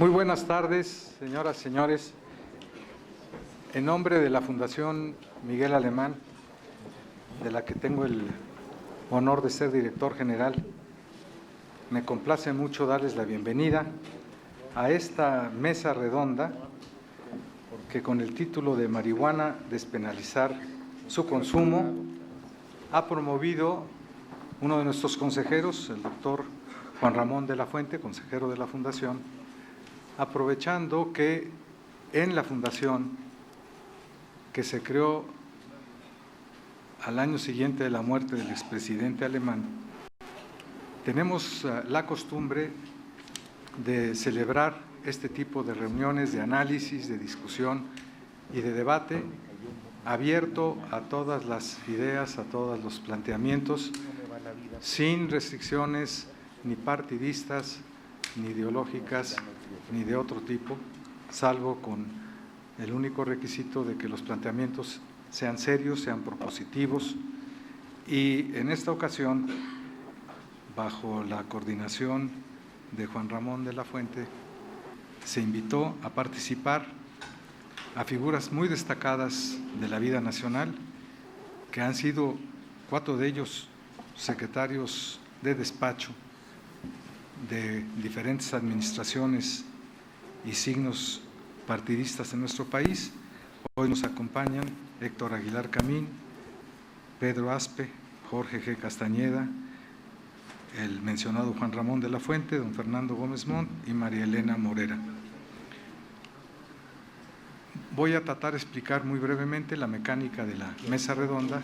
Muy buenas tardes, señoras y señores. En nombre de la Fundación Miguel Alemán, de la que tengo el honor de ser director general, me complace mucho darles la bienvenida a esta mesa redonda que con el título de Marihuana, despenalizar su consumo, ha promovido uno de nuestros consejeros, el doctor Juan Ramón de la Fuente, consejero de la Fundación, aprovechando que en la Fundación, que se creó al año siguiente de la muerte del expresidente alemán, tenemos la costumbre de celebrar este tipo de reuniones de análisis, de discusión y de debate abierto a todas las ideas, a todos los planteamientos, sin restricciones ni partidistas, ni ideológicas, ni de otro tipo, salvo con el único requisito de que los planteamientos sean serios, sean propositivos. Y en esta ocasión, bajo la coordinación de Juan Ramón de la Fuente, se invitó a participar a figuras muy destacadas de la vida nacional, que han sido 4 de ellos secretarios de despacho de diferentes administraciones y signos partidistas en nuestro país. Hoy nos acompañan Héctor Aguilar Camín, Pedro Aspe, Jorge G. Castañeda, el mencionado Juan Ramón de la Fuente, don Fernando Gómez Montt y María Elena Morera. Voy a tratar de explicar muy brevemente la mecánica de la mesa redonda,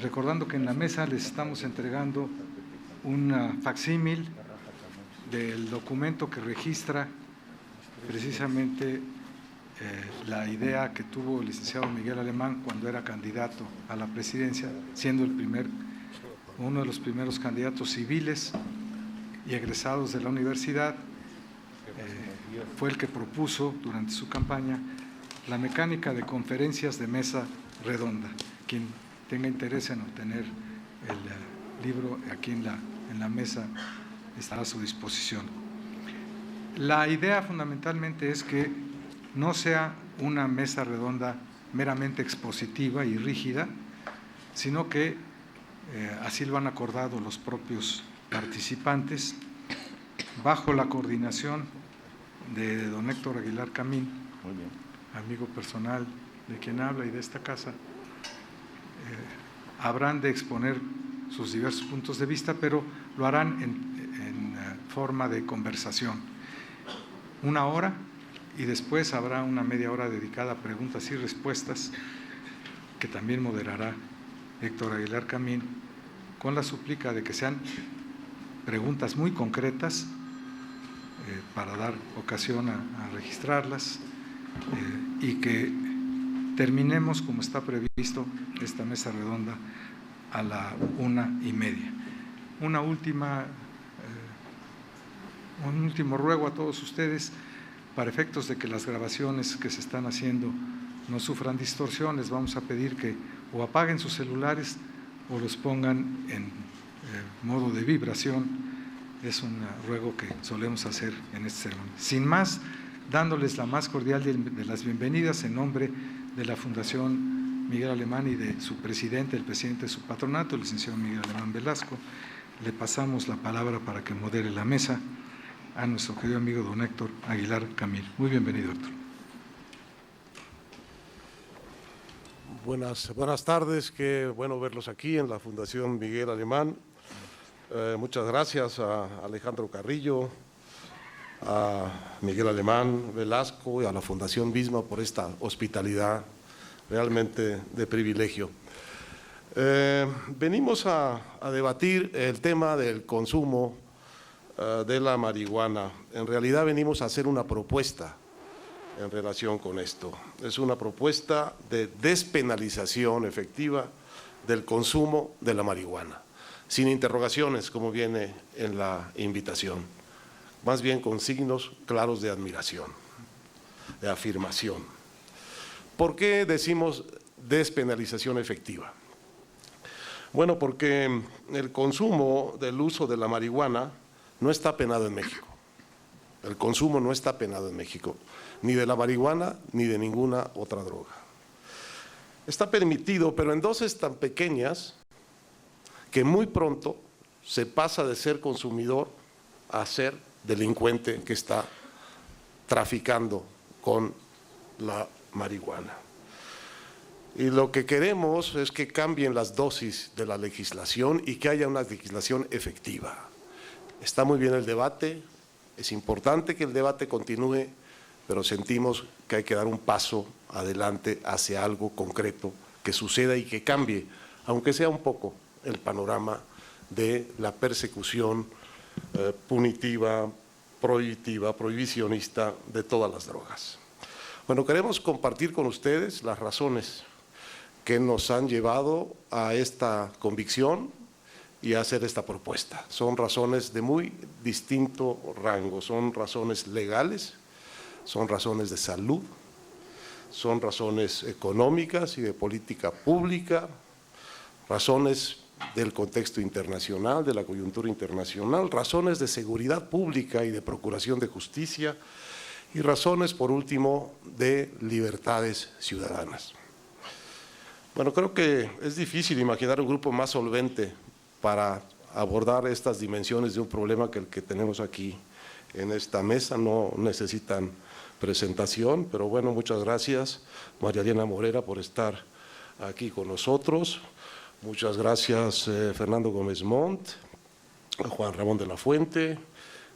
recordando que en la mesa les estamos entregando un facsímil del documento que registra precisamente la idea que tuvo el licenciado Miguel Alemán cuando era candidato a la presidencia, siendo uno de los primeros candidatos civiles y egresados de la universidad. Fue el que propuso durante su campaña la mecánica de conferencias de mesa redonda. Quien tenga interés en obtener el libro aquí en la mesa estará a su disposición. La idea fundamentalmente es que no sea una mesa redonda meramente expositiva y rígida, sino que así lo han acordado los propios participantes, bajo la coordinación de don Héctor Aguilar Camín, amigo personal de quien habla y de esta casa. Habrán de exponer sus diversos puntos de vista, pero lo harán en forma de conversación. 1 hora y después habrá una media hora dedicada a preguntas y respuestas que también moderará Héctor Aguilar Camín, con la súplica de que sean preguntas muy concretas para dar ocasión a registrarlas y que terminemos, como está previsto, esta mesa redonda a la 1:30. Un último ruego a todos ustedes, para efectos de que las grabaciones que se están haciendo no sufran distorsiones, vamos a pedir que o apaguen sus celulares o los pongan en modo de vibración. Es un ruego que solemos hacer en este ceremonia. Sin más, dándoles la más cordial de las bienvenidas en nombre de la Fundación Miguel Alemán y de su presidente, el presidente de su patronato, el licenciado Miguel Alemán Velasco, le pasamos la palabra para que modere la mesa a nuestro querido amigo don Héctor Aguilar Camín. Muy bienvenido, Héctor. Buenas tardes, qué bueno verlos aquí en la Fundación Miguel Alemán. Muchas gracias a Alejandro Carrillo, a Miguel Alemán Velasco y a la Fundación misma por esta hospitalidad realmente de privilegio. Venimos a debatir el tema del consumo de la marihuana. En realidad venimos a hacer una propuesta en relación con esto. Es una propuesta de despenalización efectiva del consumo de la marihuana, sin interrogaciones como viene en la invitación, más bien con signos claros de admiración, de afirmación. ¿Por qué decimos despenalización efectiva? Bueno, porque el consumo del uso de la marihuana no está penado en México. El consumo no está penado en México, ni de la marihuana ni de ninguna otra droga. Está permitido, pero en dosis tan pequeñas que muy pronto se pasa de ser consumidor a ser delincuente que está traficando con la marihuana. Y lo que queremos es que cambien las dosis de la legislación y que haya una legislación efectiva. Está muy bien el debate, es importante que el debate continúe, pero sentimos que hay que dar un paso adelante hacia algo concreto que suceda y que cambie, aunque sea un poco, el panorama de la persecución punitiva, prohibitiva, prohibicionista de todas las drogas. Bueno, queremos compartir con ustedes las razones que nos han llevado a esta convicción y a hacer esta propuesta. Son razones de muy distinto rango, son razones legales, son razones de salud, son razones económicas y de política pública, razones del contexto internacional, de la coyuntura internacional, razones de seguridad pública y de procuración de justicia y razones, por último, de libertades ciudadanas. Bueno, creo que es difícil imaginar un grupo más solvente para abordar estas dimensiones de un problema que el que tenemos aquí en esta mesa. No necesitan presentación, pero bueno, muchas gracias, María Elena Morera, por estar aquí con nosotros. Muchas gracias, Fernando Gómez Montt, Juan Ramón de la Fuente,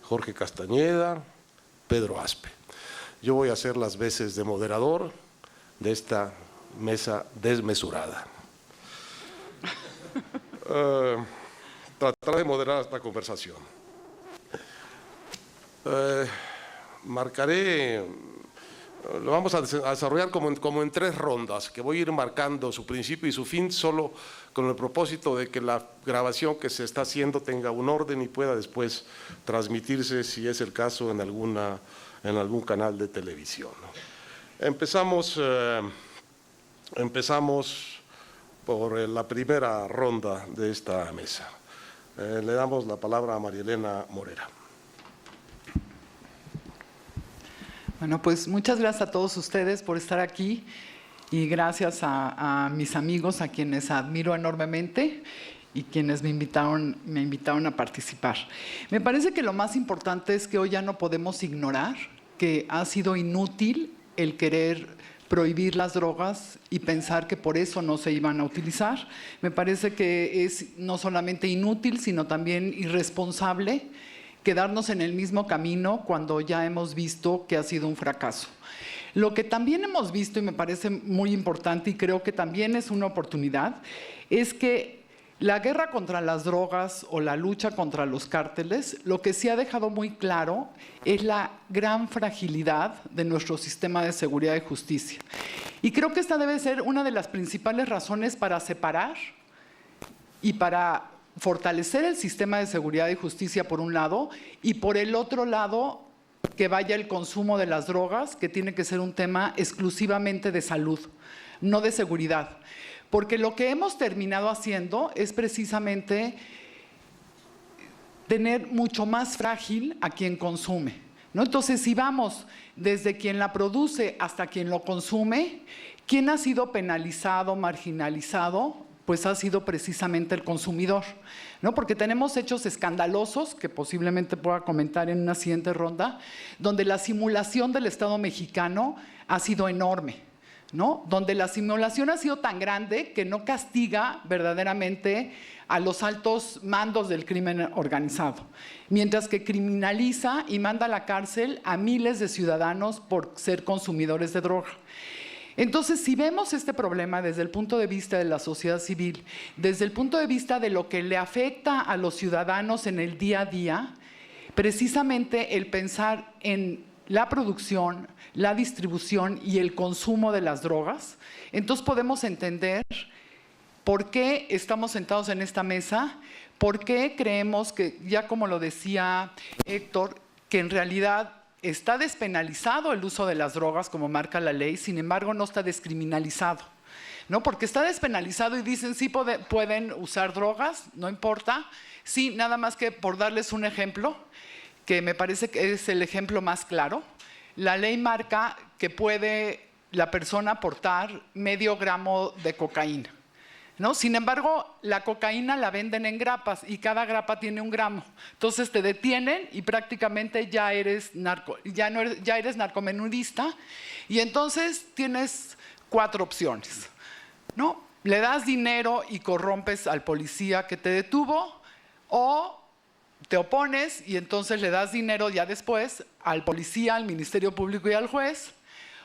Jorge Castañeda, Pedro Aspe. Yo voy a hacer las veces de moderador de esta mesa desmesurada. Trataré de moderar esta conversación. Lo vamos a desarrollar como en 3 rondas, que voy a ir marcando su principio y su fin, solo con el propósito de que la grabación que se está haciendo tenga un orden y pueda después transmitirse, si es el caso, en algún canal de televisión. Empezamos por la primera ronda de esta mesa. Le damos la palabra a María Elena Morera. Bueno, pues muchas gracias a todos ustedes por estar aquí y gracias a mis amigos, a quienes admiro enormemente y quienes me invitaron a participar. Me parece que lo más importante es que hoy ya no podemos ignorar que ha sido inútil el querer prohibir las drogas y pensar que por eso no se iban a utilizar. Me parece que es no solamente inútil, sino también irresponsable quedarnos en el mismo camino cuando ya hemos visto que ha sido un fracaso. Lo que también hemos visto, y me parece muy importante y creo que también es una oportunidad, es que la guerra contra las drogas o la lucha contra los cárteles, lo que sí ha dejado muy claro es la gran fragilidad de nuestro sistema de seguridad y justicia. Y creo que esta debe ser una de las principales razones para separar y para fortalecer el sistema de seguridad y justicia por un lado, y por el otro lado que vaya el consumo de las drogas, que tiene que ser un tema exclusivamente de salud, no de seguridad. Porque lo que hemos terminado haciendo es precisamente tener mucho más frágil a quien consume, ¿no? Entonces, si vamos desde quien la produce hasta quien lo consume, ¿quién ha sido penalizado, marginalizado? Pues ha sido precisamente el consumidor, ¿no? Porque tenemos hechos escandalosos, que posiblemente pueda comentar en una siguiente ronda, donde la simulación del Estado mexicano ha sido enorme, ¿no? Donde la simulación ha sido tan grande que no castiga verdaderamente a los altos mandos del crimen organizado, mientras que criminaliza y manda a la cárcel a miles de ciudadanos por ser consumidores de droga. Entonces, si vemos este problema desde el punto de vista de la sociedad civil, desde el punto de vista de lo que le afecta a los ciudadanos en el día a día, precisamente el pensar en la producción, la distribución y el consumo de las drogas, entonces podemos entender por qué estamos sentados en esta mesa, por qué creemos que, ya como lo decía Héctor, que en realidad está despenalizado el uso de las drogas como marca la ley, sin embargo no está descriminalizado, ¿no? Porque está despenalizado y dicen sí pueden usar drogas, no importa. Sí, nada más que por darles un ejemplo, que me parece que es el ejemplo más claro. La ley marca que puede la persona portar medio gramo de cocaína, ¿no? Sin embargo, la cocaína la venden en grapas y cada grapa tiene 1 gramo. Entonces te detienen y prácticamente ya eres narcomenudista, y entonces tienes 4 opciones, ¿no? Le das dinero y corrompes al policía que te detuvo, o te opones y entonces le das dinero ya después al policía, al Ministerio Público y al juez,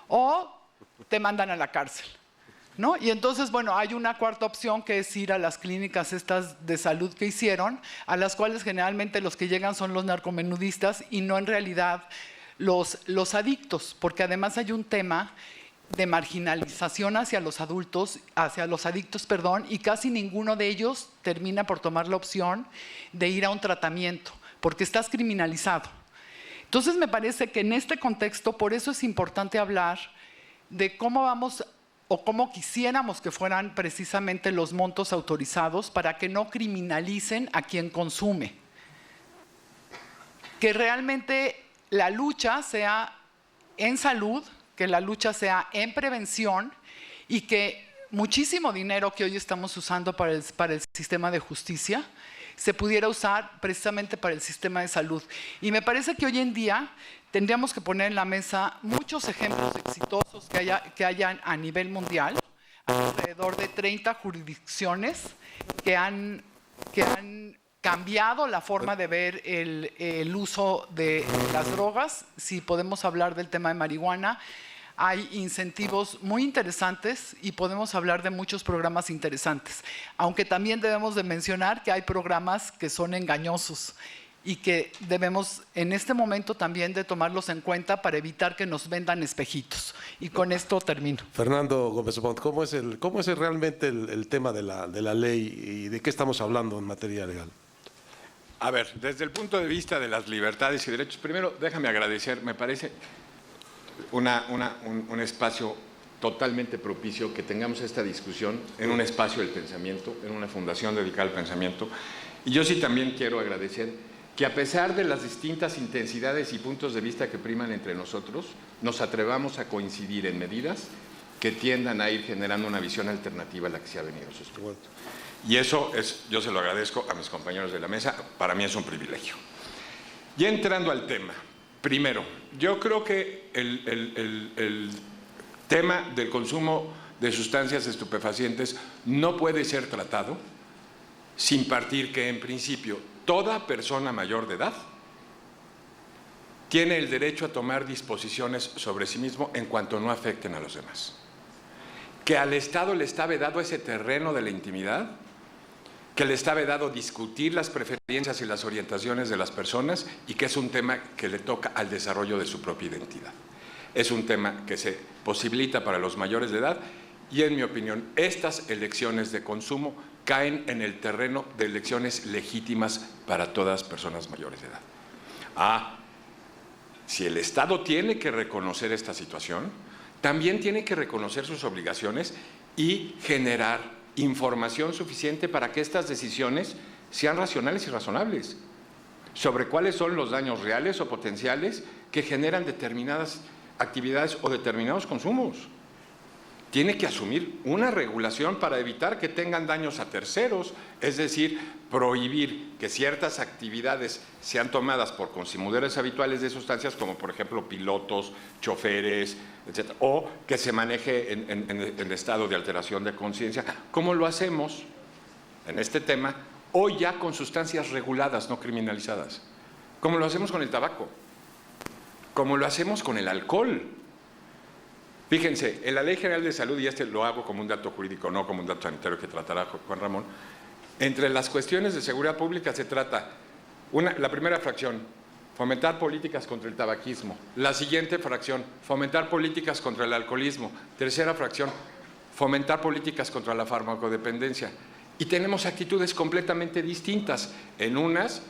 o te mandan a la cárcel, ¿no? Y entonces, bueno, hay una 4ª opción, que es ir a las clínicas estas de salud que hicieron, a las cuales generalmente los que llegan son los narcomenudistas y no en realidad los adictos, porque además hay un tema de marginalización hacia los adictos, y casi ninguno de ellos termina por tomar la opción de ir a un tratamiento, porque estás criminalizado. Entonces me parece que en este contexto, por eso es importante hablar de cómo vamos o cómo quisiéramos que fueran precisamente los montos autorizados para que no criminalicen a quien consume. Que realmente la lucha sea en salud, que la lucha sea en prevención, y que muchísimo dinero que hoy estamos usando para el sistema de justicia se pudiera usar precisamente para el sistema de salud. Y me parece que hoy en día tendríamos que poner en la mesa muchos ejemplos exitosos que hayan a nivel mundial. Hay alrededor de 30 jurisdicciones que han cambiado la forma de ver el uso de las drogas. Si podemos hablar del tema de marihuana, hay incentivos muy interesantes y podemos hablar de muchos programas interesantes, aunque también debemos de mencionar que hay programas que son engañosos y que debemos en este momento también de tomarlos en cuenta para evitar que nos vendan espejitos. Y con esto termino. Fernando Gómez Pont, ¿cómo es realmente el tema de la ley y de qué estamos hablando en materia legal? A ver, desde el punto de vista de las libertades y derechos, primero déjame agradecer, me parece un espacio totalmente propicio que tengamos esta discusión en un espacio del pensamiento, en una fundación dedicada al pensamiento. Y yo sí también quiero agradecer que, a pesar de las distintas intensidades y puntos de vista que priman entre nosotros, nos atrevamos a coincidir en medidas que tiendan a ir generando una visión alternativa a la que se ha venido sosteniendo. Y eso yo se lo agradezco a mis compañeros de la mesa, para mí es un privilegio. Ya entrando al tema, primero, yo creo que el tema del consumo de sustancias estupefacientes no puede ser tratado sin partir que, en principio, toda persona mayor de edad tiene el derecho a tomar disposiciones sobre sí mismo en cuanto no afecten a los demás. Que al Estado le está vedado ese terreno de la intimidad, que le está vedado discutir las preferencias y las orientaciones de las personas, y que es un tema que le toca al desarrollo de su propia identidad. Es un tema que se posibilita para los mayores de edad y, en mi opinión, estas elecciones de consumo caen en el terreno de elecciones legítimas para todas personas mayores de edad. Si el Estado tiene que reconocer esta situación, también tiene que reconocer sus obligaciones y generar información suficiente para que estas decisiones sean racionales y razonables sobre cuáles son los daños reales o potenciales que generan determinadas actividades o determinados consumos. Tiene que asumir una regulación para evitar que tengan daños a terceros, es decir, prohibir que ciertas actividades sean tomadas por consumidores habituales de sustancias, como por ejemplo pilotos, choferes, etc., o que se maneje en estado de alteración de conciencia, como lo hacemos en este tema hoy ya con sustancias reguladas, no criminalizadas, como lo hacemos con el tabaco, como lo hacemos con el alcohol. Fíjense, en la Ley General de Salud, y lo hago como un dato jurídico, no como un dato sanitario que tratará Juan Ramón, entre las cuestiones de seguridad pública se trata, la primera fracción, fomentar políticas contra el tabaquismo; la siguiente fracción, fomentar políticas contra el alcoholismo; tercera fracción, fomentar políticas contra la farmacodependencia. Y tenemos actitudes completamente distintas. En unas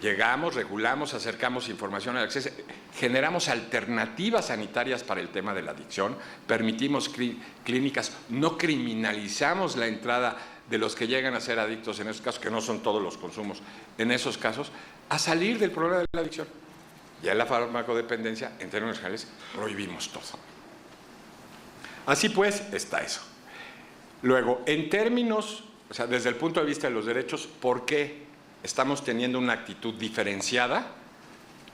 llegamos, regulamos, acercamos información al acceso, generamos alternativas sanitarias para el tema de la adicción, permitimos clínicas, no criminalizamos la entrada de los que llegan a ser adictos en esos casos, que no son todos los consumos, en esos casos, a salir del problema de la adicción. y a la farmacodependencia, en términos generales, prohibimos todo. Así pues, está eso. Luego, en términos, o sea, desde el punto de vista de los derechos, ¿por qué estamos teniendo una actitud diferenciada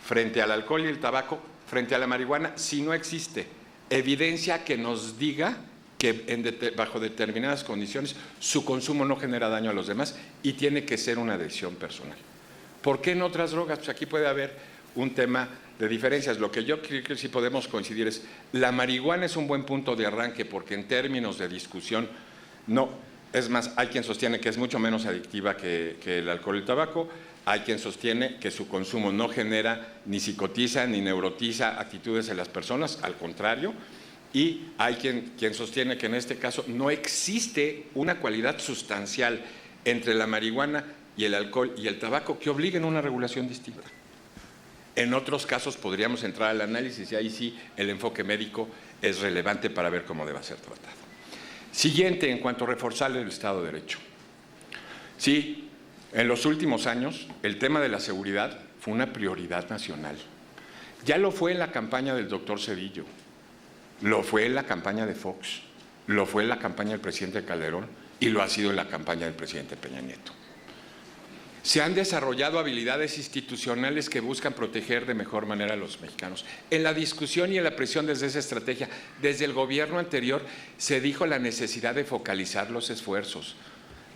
frente al alcohol y el tabaco, frente a la marihuana, si no existe evidencia que nos diga que bajo determinadas condiciones su consumo no genera daño a los demás y tiene que ser una decisión personal? ¿Por qué en otras drogas? Pues aquí puede haber un tema de diferencias. Lo que yo creo que sí podemos coincidir es la marihuana es un buen punto de arranque porque en términos de discusión no, es más, hay quien sostiene que es mucho menos adictiva que el alcohol y el tabaco, hay quien sostiene que su consumo no genera ni psicotiza ni neurotiza actitudes en las personas, al contrario, y hay quien sostiene que en este caso no existe una cualidad sustancial entre la marihuana y el alcohol y el tabaco que obliguen a una regulación distinta. En otros casos podríamos entrar al análisis y ahí sí el enfoque médico es relevante para ver cómo debe ser tratado. Siguiente, en cuanto a reforzar el Estado de Derecho. Sí, en los últimos años el tema de la seguridad fue una prioridad nacional. Ya lo fue en la campaña del doctor Cedillo, lo fue en la campaña de Fox, lo fue en la campaña del presidente Calderón y lo ha sido en la campaña del presidente Peña Nieto. Se han desarrollado habilidades institucionales que buscan proteger de mejor manera a los mexicanos. En la discusión y en la presión desde esa estrategia, desde el gobierno anterior, se dijo la necesidad de focalizar los esfuerzos,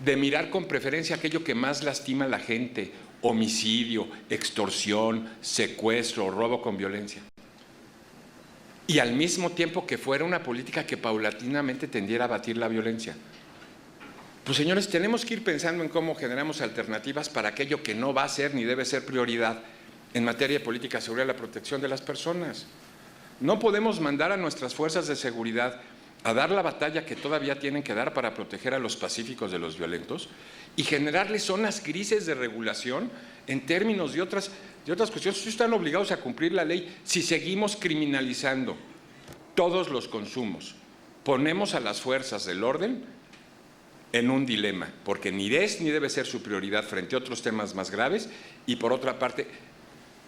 de mirar con preferencia aquello que más lastima a la gente: homicidio, extorsión, secuestro, robo con violencia. Y al mismo tiempo que fuera una política que paulatinamente tendiera a abatir la violencia. Pues señores, tenemos que ir pensando en cómo generamos alternativas para aquello que no va a ser ni debe ser prioridad en materia de política de seguridad y la protección de las personas. No podemos mandar a nuestras fuerzas de seguridad a dar la batalla que todavía tienen que dar para proteger a los pacíficos de los violentos y generarles zonas grises de regulación en términos de otras cuestiones. Ustedes están obligados a cumplir la ley. Si seguimos criminalizando todos los consumos, ponemos a las fuerzas del orden en un dilema, porque ni es ni debe ser su prioridad frente a otros temas más graves y por otra parte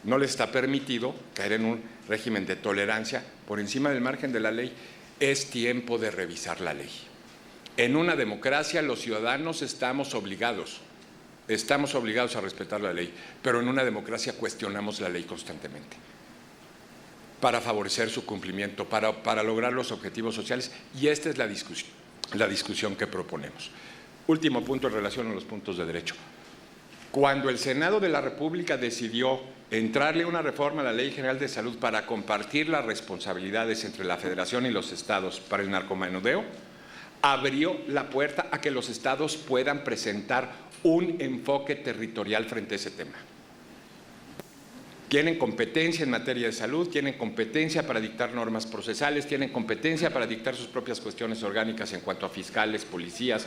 no les está permitido caer en un régimen de tolerancia por encima del margen de la ley. Es tiempo de revisar la ley. En una democracia los ciudadanos estamos obligados a respetar la ley, pero en una democracia cuestionamos la ley constantemente para favorecer su cumplimiento, para lograr los objetivos sociales, y esta es la discusión que proponemos. Último punto en relación a los puntos de derecho. Cuando el Senado de la República decidió entrarle una reforma a la Ley General de Salud para compartir las responsabilidades entre la Federación y los estados para el narcomenudeo, abrió la puerta a que los estados puedan presentar un enfoque territorial frente a ese tema. Tienen competencia en materia de salud, tienen competencia para dictar normas procesales, tienen competencia para dictar sus propias cuestiones orgánicas en cuanto a fiscales, policías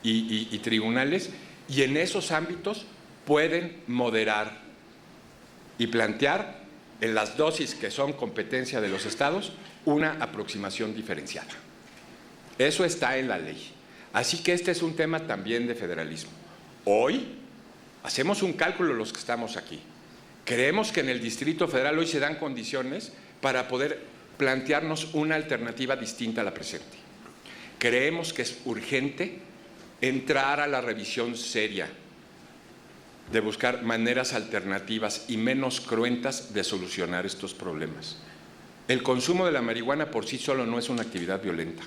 y tribunales, y en esos ámbitos pueden moderar y plantear en las dosis que son competencia de los estados una aproximación diferenciada. Eso está en la ley. Así que este es un tema también de federalismo. Hoy hacemos un cálculo los que estamos aquí. Creemos que en el Distrito Federal hoy se dan condiciones para poder plantearnos una alternativa distinta a la presente. Creemos que es urgente entrar a la revisión seria de buscar maneras alternativas y menos cruentas de solucionar estos problemas. El consumo de la marihuana por sí solo no es una actividad violenta.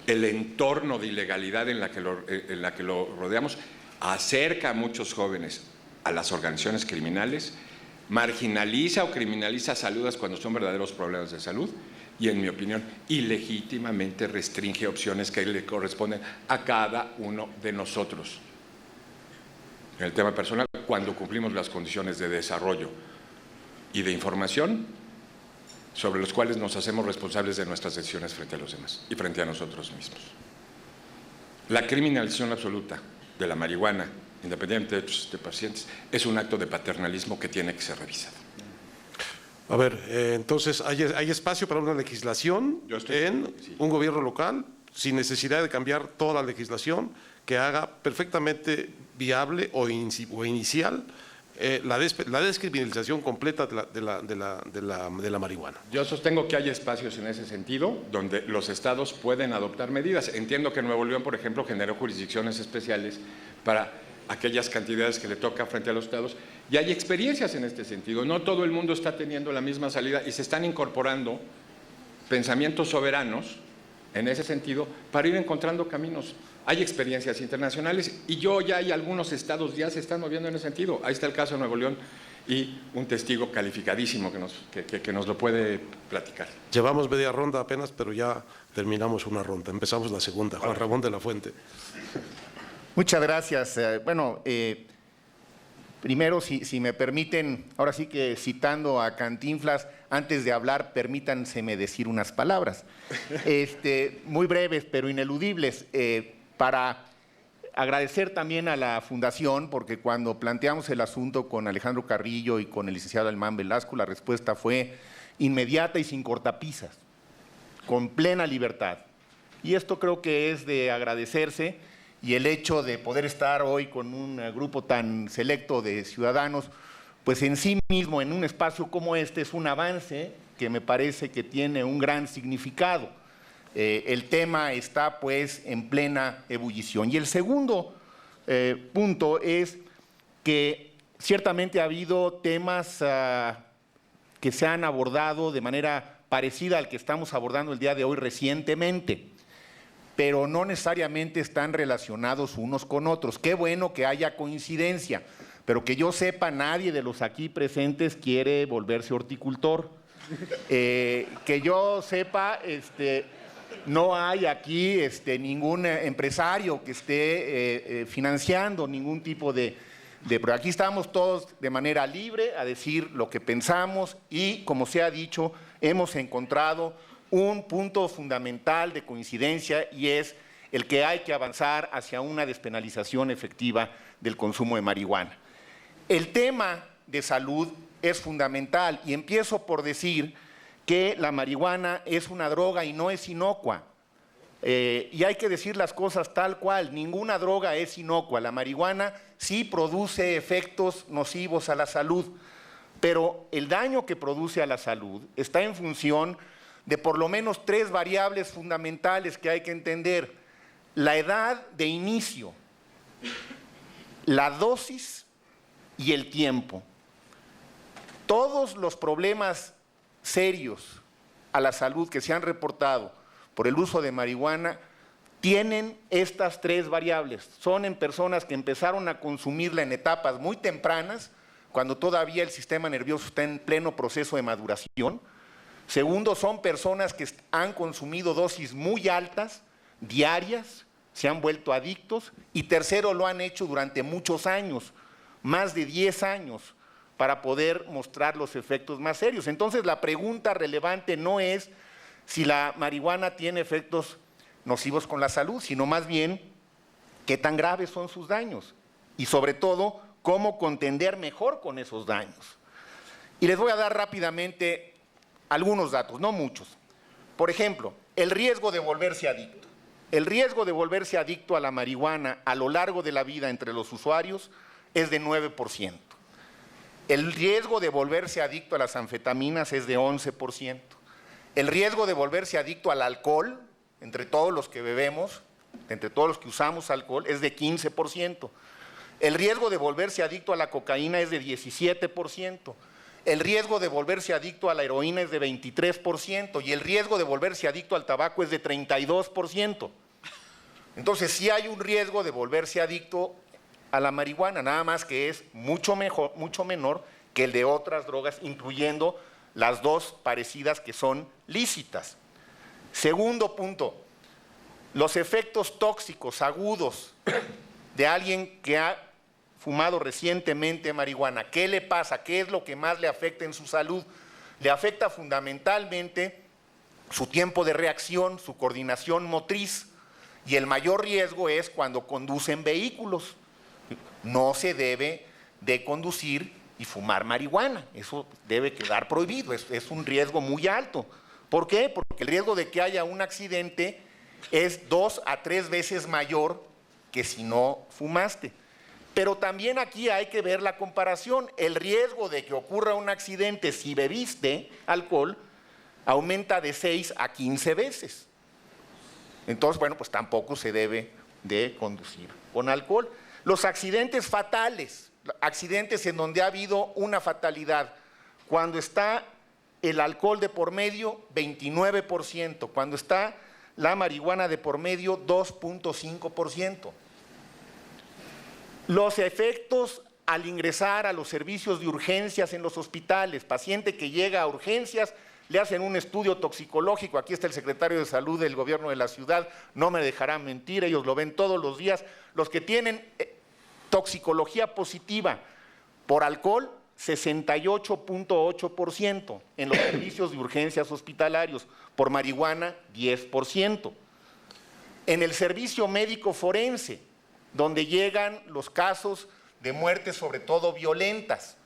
El entorno de ilegalidad en la que lo rodeamos acerca a muchos jóvenes a las organizaciones criminales, marginaliza o criminaliza saludas cuando son verdaderos problemas de salud y, en mi opinión, ilegítimamente restringe opciones que le corresponden a cada uno de nosotros. En el tema personal, cuando cumplimos las condiciones de desarrollo y de información sobre los cuales nos hacemos responsables de nuestras decisiones frente a los demás y frente a nosotros mismos. La criminalización absoluta de la marihuana, independientemente de otros pacientes, es un acto de paternalismo que tiene que ser revisado. A ver, entonces, ¿hay espacio para una legislación en un gobierno local sin necesidad de cambiar toda la legislación que haga perfectamente viable o inicial la descriminalización completa de la marihuana. Yo sostengo que hay espacios en ese sentido donde los estados pueden adoptar medidas. Entiendo que Nuevo León, por ejemplo, generó jurisdicciones especiales para aquellas cantidades que le toca frente a los estados, y hay experiencias en este sentido. No todo el mundo está teniendo la misma salida y se están incorporando pensamientos soberanos en ese sentido para ir encontrando caminos. Hay experiencias internacionales y ya hay algunos estados ya se están moviendo en ese sentido. Ahí está el caso de Nuevo León y un testigo calificadísimo que nos lo puede platicar. Llevamos media ronda apenas, pero ya terminamos una ronda. Empezamos la segunda. Juan Ramón de la Fuente. Muchas gracias. Primero, si me permiten, ahora sí que citando a Cantinflas, antes de hablar, permítanseme decir unas palabras, muy breves pero ineludibles, para agradecer también a la Fundación, porque cuando planteamos el asunto con Alejandro Carrillo y con el licenciado Alemán Velasco, la respuesta fue inmediata y sin cortapisas, con plena libertad. Y esto creo que es de agradecerse, y el hecho de poder estar hoy con un grupo tan selecto de ciudadanos, pues en sí mismo, en un espacio como este, es un avance que me parece que tiene un gran significado. El tema está pues en plena ebullición. Y el segundo punto es que ciertamente ha habido temas que se han abordado de manera parecida al que estamos abordando el día de hoy recientemente, pero no necesariamente están relacionados unos con otros. Qué bueno que haya coincidencia, pero que yo sepa, nadie de los aquí presentes quiere volverse horticultor. Que yo sepa, no hay aquí ningún empresario que esté financiando ningún tipo pero aquí estamos todos de manera libre a decir lo que pensamos y, como se ha dicho, hemos encontrado un punto fundamental de coincidencia y es el que hay que avanzar hacia una despenalización efectiva del consumo de marihuana. El tema de salud es fundamental y empiezo por decir que la marihuana es una droga y no es inocua. Y hay que decir las cosas tal cual, ninguna droga es inocua. La marihuana sí produce efectos nocivos a la salud, pero el daño que produce a la salud está en función de por lo menos 3 variables fundamentales que hay que entender: la edad de inicio, la dosis y el tiempo. Todos los problemas serios a la salud que se han reportado por el uso de marihuana tienen estas 3 variables. Son en personas que empezaron a consumirla en etapas muy tempranas, cuando todavía el sistema nervioso está en pleno proceso de maduración. Segundo, son personas que han consumido dosis muy altas, diarias, se han vuelto adictos. Y tercero, lo han hecho durante muchos años, más de 10 años, para poder mostrar los efectos más serios. Entonces, la pregunta relevante no es si la marihuana tiene efectos nocivos con la salud, sino más bien qué tan graves son sus daños y, sobre todo, cómo contender mejor con esos daños. Y les voy a dar rápidamente algunos datos, no muchos. Por ejemplo, el riesgo de volverse adicto. El riesgo de volverse adicto a la marihuana a lo largo de la vida entre los usuarios es de 9%. El riesgo de volverse adicto a las anfetaminas es de 11%. El riesgo de volverse adicto al alcohol, entre todos los que bebemos, entre todos los que usamos alcohol, es de 15%. El riesgo de volverse adicto a la cocaína es de 17%. El riesgo de volverse adicto a la heroína es de 23% y el riesgo de volverse adicto al tabaco es de 32%. Entonces, sí hay un riesgo de volverse adicto a la marihuana, nada más que es mucho menor que el de otras drogas, incluyendo las 2 parecidas que son lícitas. Segundo punto, los efectos tóxicos agudos de alguien que ha fumado recientemente marihuana. ¿Qué le pasa? ¿Qué es lo que más le afecta en su salud? Le afecta fundamentalmente su tiempo de reacción, su coordinación motriz, y el mayor riesgo es cuando conducen vehículos. No se debe de conducir y fumar marihuana, eso debe quedar prohibido, es un riesgo muy alto. ¿Por qué? Porque el riesgo de que haya un accidente es 2 a 3 veces mayor que si no fumaste. Pero también aquí hay que ver la comparación. El riesgo de que ocurra un accidente si bebiste alcohol aumenta de 6 a 15 veces. Entonces, bueno, pues tampoco se debe de conducir con alcohol. Los accidentes fatales, accidentes en donde ha habido una fatalidad, cuando está el alcohol de por medio, 29%, cuando está la marihuana de por medio, 2.5%. Los efectos al ingresar a los servicios de urgencias en los hospitales, paciente que llega a urgencias, le hacen un estudio toxicológico, aquí está el secretario de Salud del gobierno de la ciudad, no me dejarán mentir, ellos lo ven todos los días, los que tienen toxicología positiva por alcohol, 68.8% en los servicios de urgencias hospitalarios, por marihuana, 10%. En el servicio médico forense, donde llegan los casos de muertes sobre todo violentas,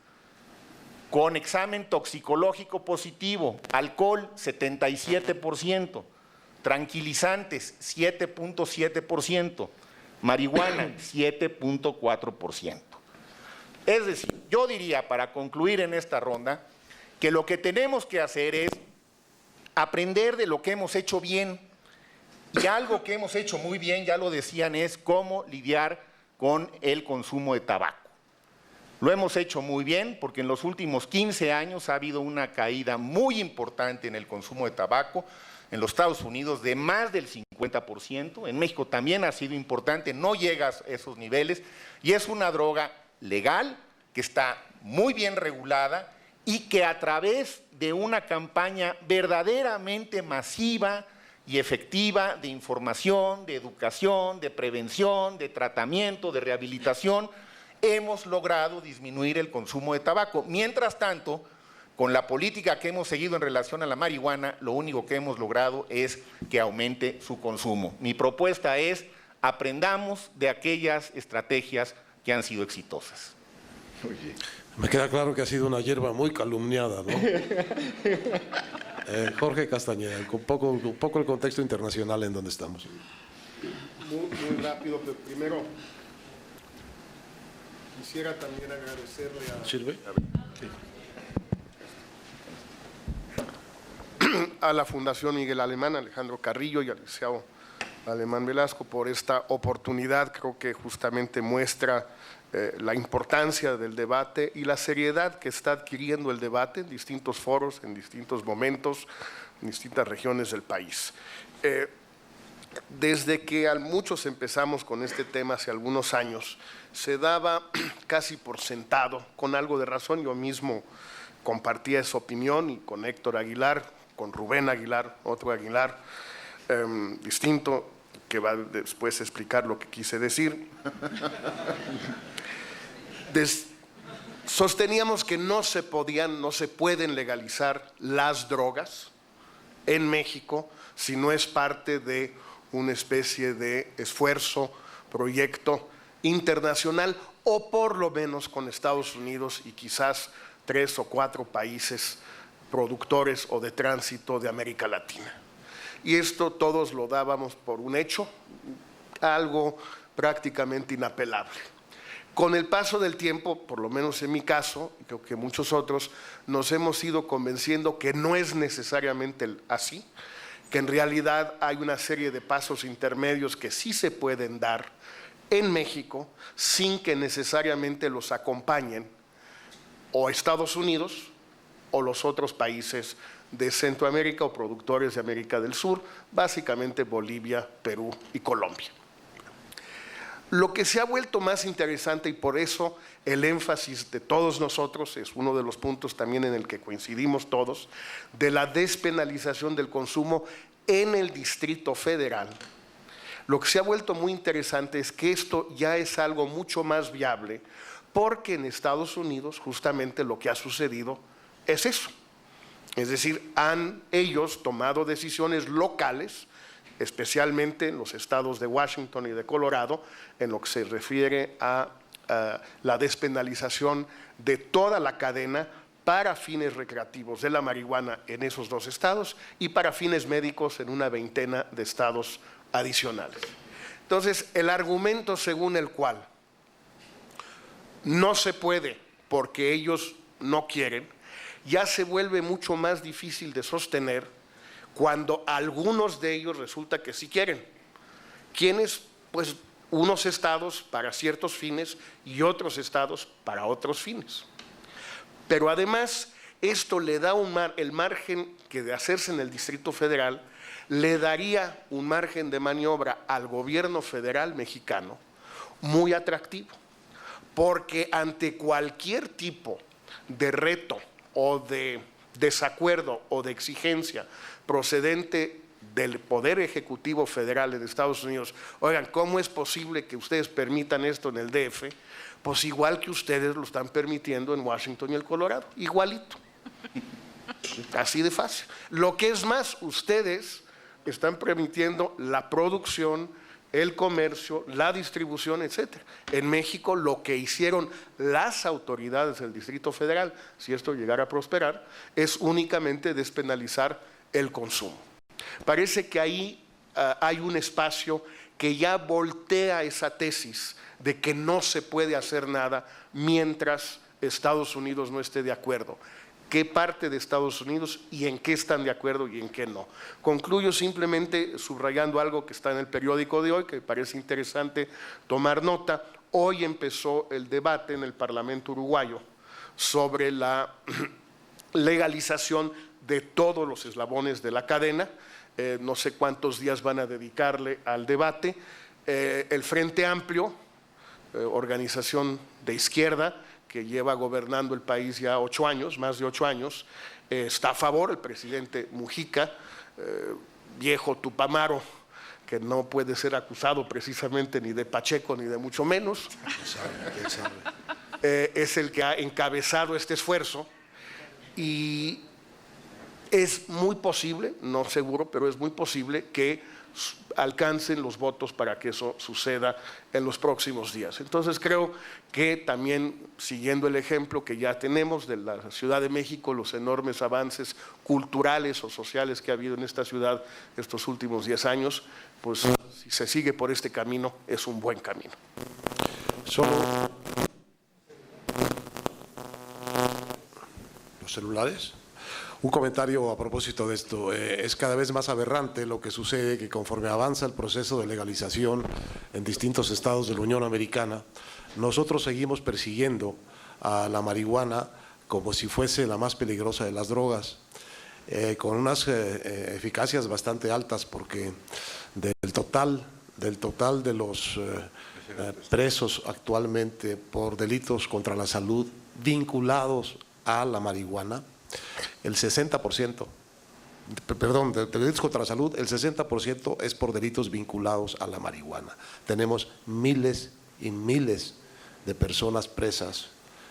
con examen toxicológico positivo, alcohol 77%, tranquilizantes 7.7%, marihuana 7.4%. Es decir, yo diría, para concluir en esta ronda, que lo que tenemos que hacer es aprender de lo que hemos hecho bien, y algo que hemos hecho muy bien, ya lo decían, es cómo lidiar con el consumo de tabaco. Lo hemos hecho muy bien porque en los últimos 15 años ha habido una caída muy importante en el consumo de tabaco, en los Estados Unidos de más del 50%, en México también ha sido importante, no llega a esos niveles, y es una droga legal que está muy bien regulada y que a través de una campaña verdaderamente masiva y efectiva de información, de educación, de prevención, de tratamiento, de rehabilitación, hemos logrado disminuir el consumo de tabaco. Mientras tanto, con la política que hemos seguido en relación a la marihuana, lo único que hemos logrado es que aumente su consumo. Mi propuesta es, aprendamos de aquellas estrategias que han sido exitosas. Me queda claro que ha sido una hierba muy calumniada, ¿no? Jorge Castañeda, un poco el contexto internacional en donde estamos. Muy rápido, pero primero quisiera también agradecerle a... ¿Sirve? A la Fundación Miguel Alemán, Alejandro Carrillo y al licenciado Alemán Velasco por esta oportunidad. Creo que justamente muestra la importancia del debate y la seriedad que está adquiriendo el debate en distintos foros, en distintos momentos, en distintas regiones del país. Desde que muchos empezamos con este tema hace algunos años, se daba casi por sentado, con algo de razón, yo mismo compartía esa opinión, y con Héctor Aguilar, con Rubén Aguilar, otro Aguilar, distinto, que va después a explicar lo que quise decir. Sosteníamos que no se pueden legalizar las drogas en México si no es parte de una especie de esfuerzo, proyecto internacional, o por lo menos con Estados Unidos y quizás 3 o 4 países productores o de tránsito de América Latina. Y esto todos lo dábamos por un hecho, algo prácticamente inapelable. Con el paso del tiempo, por lo menos en mi caso, y creo que muchos otros, nos hemos ido convenciendo que no es necesariamente así, que en realidad hay una serie de pasos intermedios que sí se pueden dar en México sin que necesariamente los acompañen o Estados Unidos o los otros países de Centroamérica o productores de América del Sur, básicamente Bolivia, Perú y Colombia. Lo que se ha vuelto más interesante, y por eso el énfasis de todos nosotros, es uno de los puntos también en el que coincidimos todos, de la despenalización del consumo en el Distrito Federal. Lo que se ha vuelto muy interesante es que esto ya es algo mucho más viable, porque en Estados Unidos justamente lo que ha sucedido es eso. Es decir, han ellos tomado decisiones locales, especialmente en los estados de Washington y de Colorado, en lo que se refiere a la despenalización de toda la cadena para fines recreativos de la marihuana en esos 2 estados y para fines médicos en una 20 de estados adicionales. Entonces, el argumento según el cual no se puede porque ellos no quieren, ya se vuelve mucho más difícil de sostener cuando algunos de ellos resulta que sí quieren. ¿Quiénes? Pues unos estados para ciertos fines y otros estados para otros fines. Pero además, esto le da el margen que de hacerse en el Distrito Federal, le daría un margen de maniobra al gobierno federal mexicano muy atractivo, porque ante cualquier tipo de reto o de desacuerdo o de exigencia procedente del Poder Ejecutivo Federal de Estados Unidos, oigan, ¿cómo es posible que ustedes permitan esto en el DF? Pues igual que ustedes lo están permitiendo en Washington y el Colorado, igualito. Así de fácil. Lo que es más, ustedes están permitiendo la producción, el comercio, la distribución, etc. En México lo que hicieron las autoridades del Distrito Federal, si esto llegara a prosperar, es únicamente despenalizar el consumo. Parece que ahí hay un espacio que ya voltea esa tesis de que no se puede hacer nada mientras Estados Unidos no esté de acuerdo. ¿Qué parte de Estados Unidos y en qué están de acuerdo y en qué no? Concluyo simplemente subrayando algo que está en el periódico de hoy, que me parece interesante tomar nota. Hoy empezó el debate en el Parlamento uruguayo sobre la legalización de todos los eslabones de la cadena. No sé cuántos días van a dedicarle al debate. El Frente Amplio, organización de izquierda, que lleva gobernando el país ya 8 años, más de 8 años, está a favor. El presidente Mujica, viejo tupamaro, que no puede ser acusado precisamente ni de Pacheco ni de mucho menos, es el que ha encabezado este esfuerzo, y es muy posible, no seguro, pero es muy posible que alcancen los votos para que eso suceda en los próximos días. Entonces creo que también, siguiendo el ejemplo que ya tenemos de la Ciudad de México, los enormes avances culturales o sociales que ha habido en esta ciudad estos últimos 10 años, pues si se sigue por este camino, es un buen camino. Solo los celulares. Un comentario a propósito de esto. Es cada vez más aberrante lo que sucede, que conforme avanza el proceso de legalización en distintos estados de la Unión Americana, nosotros seguimos persiguiendo a la marihuana como si fuese la más peligrosa de las drogas, con unas eficacias bastante altas, porque del total de los presos actualmente por delitos contra la salud vinculados a la marihuana, el 60%, perdón, de delitos contra la salud, el 60% es por delitos vinculados a la marihuana. Tenemos miles y miles de personas presas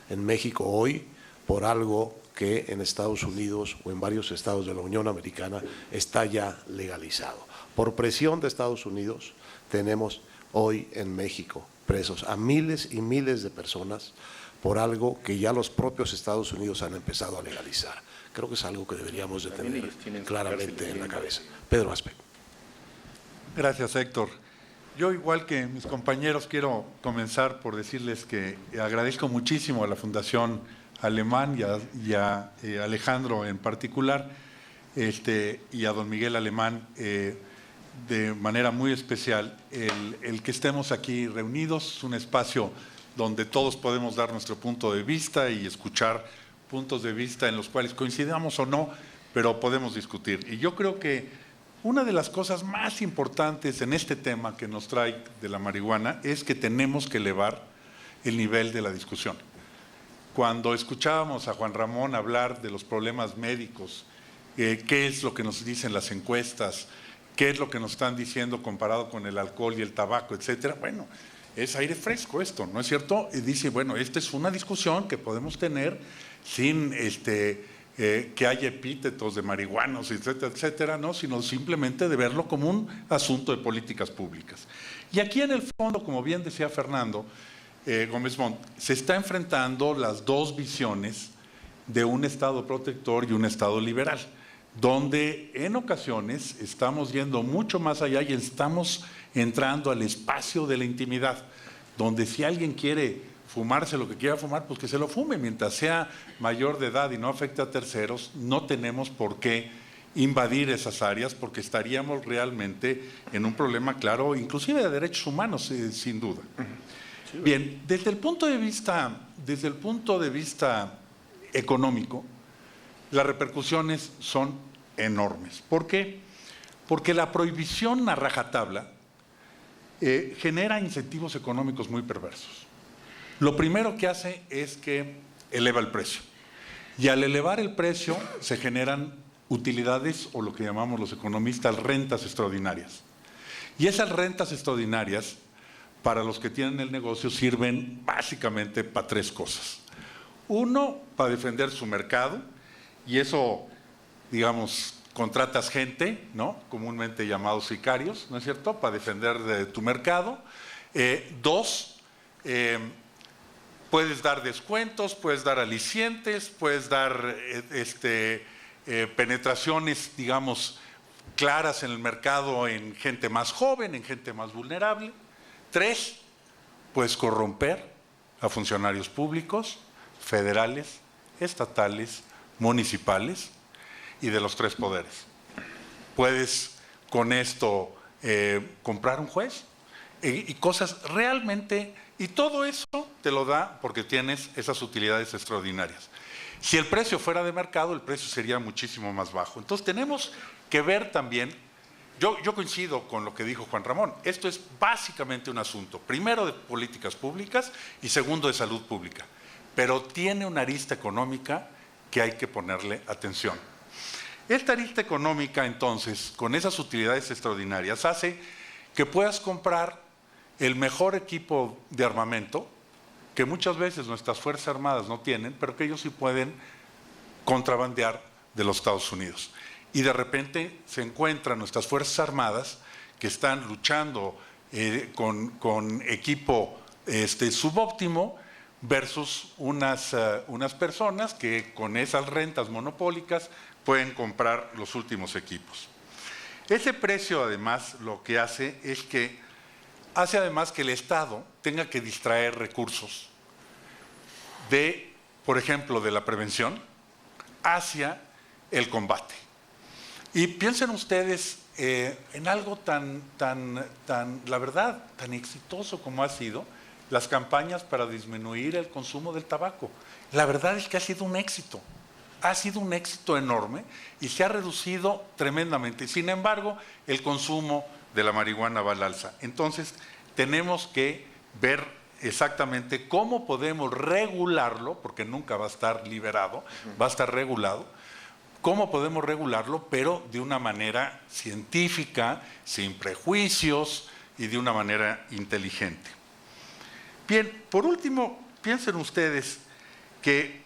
en México hoy por algo que en Estados Unidos o en varios estados de la Unión Americana está ya legalizado. Por presión de Estados Unidos tenemos hoy en México presos a miles y miles de personas por algo que ya los propios Estados Unidos han empezado a legalizar. Creo que es algo que deberíamos de tener claramente en la cabeza. Pedro Aspe. Gracias, Héctor. Yo, igual que mis compañeros, quiero comenzar por decirles que agradezco muchísimo a la Fundación Alemán y a Alejandro en particular, y a don Miguel Alemán de manera muy especial, el que estemos aquí reunidos. Es un espacio donde todos podemos dar nuestro punto de vista y escuchar puntos de vista en los cuales coincidamos o no, pero podemos discutir. Y yo creo que una de las cosas más importantes en este tema que nos trae de la marihuana es que tenemos que elevar el nivel de la discusión. Cuando escuchábamos a Juan Ramón hablar de los problemas médicos, qué es lo que nos dicen las encuestas, qué es lo que nos están diciendo comparado con el alcohol y el tabaco, etcétera, bueno, es aire fresco esto, ¿no es cierto? Y dice, bueno, esta es una discusión que podemos tener sin que haya epítetos de marihuanos, etcétera, etcétera, ¿no? Sino simplemente de verlo como un asunto de políticas públicas. Y aquí en el fondo, como bien decía Fernando Gómez Montt, se está enfrentando las dos visiones de un Estado protector y un Estado liberal, donde en ocasiones estamos yendo mucho más allá y estamos entrando al espacio de la intimidad, donde si alguien quiere fumarse lo que quiera fumar, pues que se lo fume. Mientras sea mayor de edad y no afecte a terceros, no tenemos por qué invadir esas áreas, porque estaríamos realmente en un problema claro, inclusive de derechos humanos, sin duda. Bien, desde el punto de vista económico, las repercusiones son enormes. ¿Por qué? Porque la prohibición a rajatabla genera incentivos económicos muy perversos. Lo primero que hace es que eleva el precio. Y al elevar el precio se generan utilidades, o lo que llamamos los economistas rentas extraordinarias. Y esas rentas extraordinarias, para los que tienen el negocio, sirven básicamente para tres cosas. Uno, para defender su mercado, y eso, digamos, contratas gente, ¿no?, comúnmente llamados sicarios, ¿no es cierto?, para defender de tu mercado. Dos, puedes dar descuentos, puedes dar alicientes, puedes dar penetraciones, digamos, claras en el mercado en gente más joven, en gente más vulnerable. Tres, puedes corromper a funcionarios públicos, federales, estatales, municipales y de los tres poderes. Puedes con esto comprar un juez y cosas realmente, y todo eso te lo da porque tienes esas utilidades extraordinarias. Si el precio fuera de mercado, el precio sería muchísimo más bajo. Entonces tenemos que ver también, yo coincido con lo que dijo Juan Ramón, esto es básicamente un asunto, primero de políticas públicas y segundo de salud pública, pero tiene una arista económica que hay que ponerle atención. Esta arista económica, entonces, con esas utilidades extraordinarias, hace que puedas comprar el mejor equipo de armamento, que muchas veces nuestras Fuerzas Armadas no tienen, pero que ellos sí pueden contrabandear de los Estados Unidos. Y de repente se encuentran nuestras Fuerzas Armadas que están luchando con equipo subóptimo versus unas personas que con esas rentas monopólicas pueden comprar los últimos equipos. Ese precio, además, lo que hace es que hace además que el Estado tenga que distraer recursos de, por ejemplo, de la prevención hacia el combate. Y piensen ustedes en algo la verdad, tan exitoso como ha sido las campañas para disminuir el consumo del tabaco. La verdad es que ha sido un éxito enorme y se ha reducido tremendamente. Sin embargo, el consumo de la marihuana va al alza. Entonces, tenemos que ver exactamente cómo podemos regularlo, porque nunca va a estar liberado, va a estar regulado. ¿Cómo podemos regularlo? Pero de una manera científica, sin prejuicios y de una manera inteligente. Bien, por último, piensen ustedes que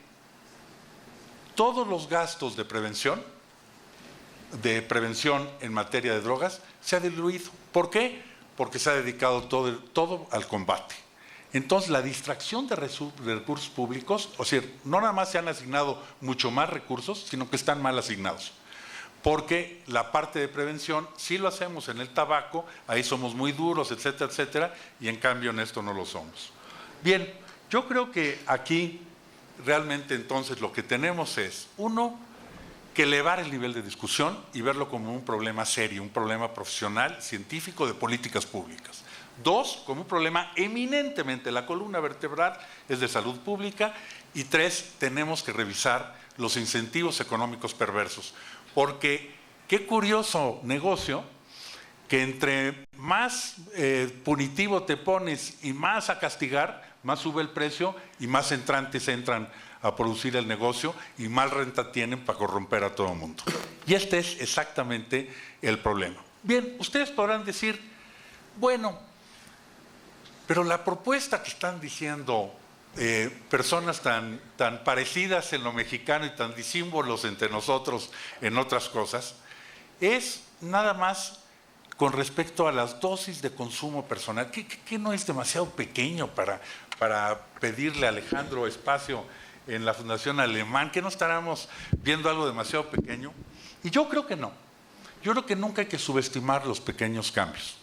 todos los gastos de prevención en materia de drogas se ha diluido. ¿Por qué? Porque se ha dedicado todo al combate. Entonces, la distracción de recursos públicos, o sea, no nada más se han asignado mucho más recursos, sino que están mal asignados. Porque la parte de prevención sí lo hacemos en el tabaco, ahí somos muy duros, etcétera, etcétera, y en cambio en esto no lo somos. Bien, yo creo que aquí realmente entonces lo que tenemos es, uno, que elevar el nivel de discusión y verlo como un problema serio, un problema profesional, científico, de políticas públicas. Dos, como un problema eminentemente, la columna vertebral es de salud pública. Y tres, tenemos que revisar los incentivos económicos perversos. Porque qué curioso negocio que entre más punitivo te pones y más a castigar, más sube el precio y más entrantes entran a producir el negocio y más renta tienen para corromper a todo el mundo. Y este es exactamente el problema. Bien, ustedes podrán decir, bueno, pero la propuesta que están diciendo personas tan parecidas en lo mexicano y tan disímbolos entre nosotros en otras cosas, es nada más con respecto a las dosis de consumo personal, que no es demasiado pequeño para pedirle a Alejandro espacio en la Fundación Alemán, que no estaremos viendo algo demasiado pequeño. Y yo creo que no. Yo creo que nunca hay que subestimar los pequeños cambios,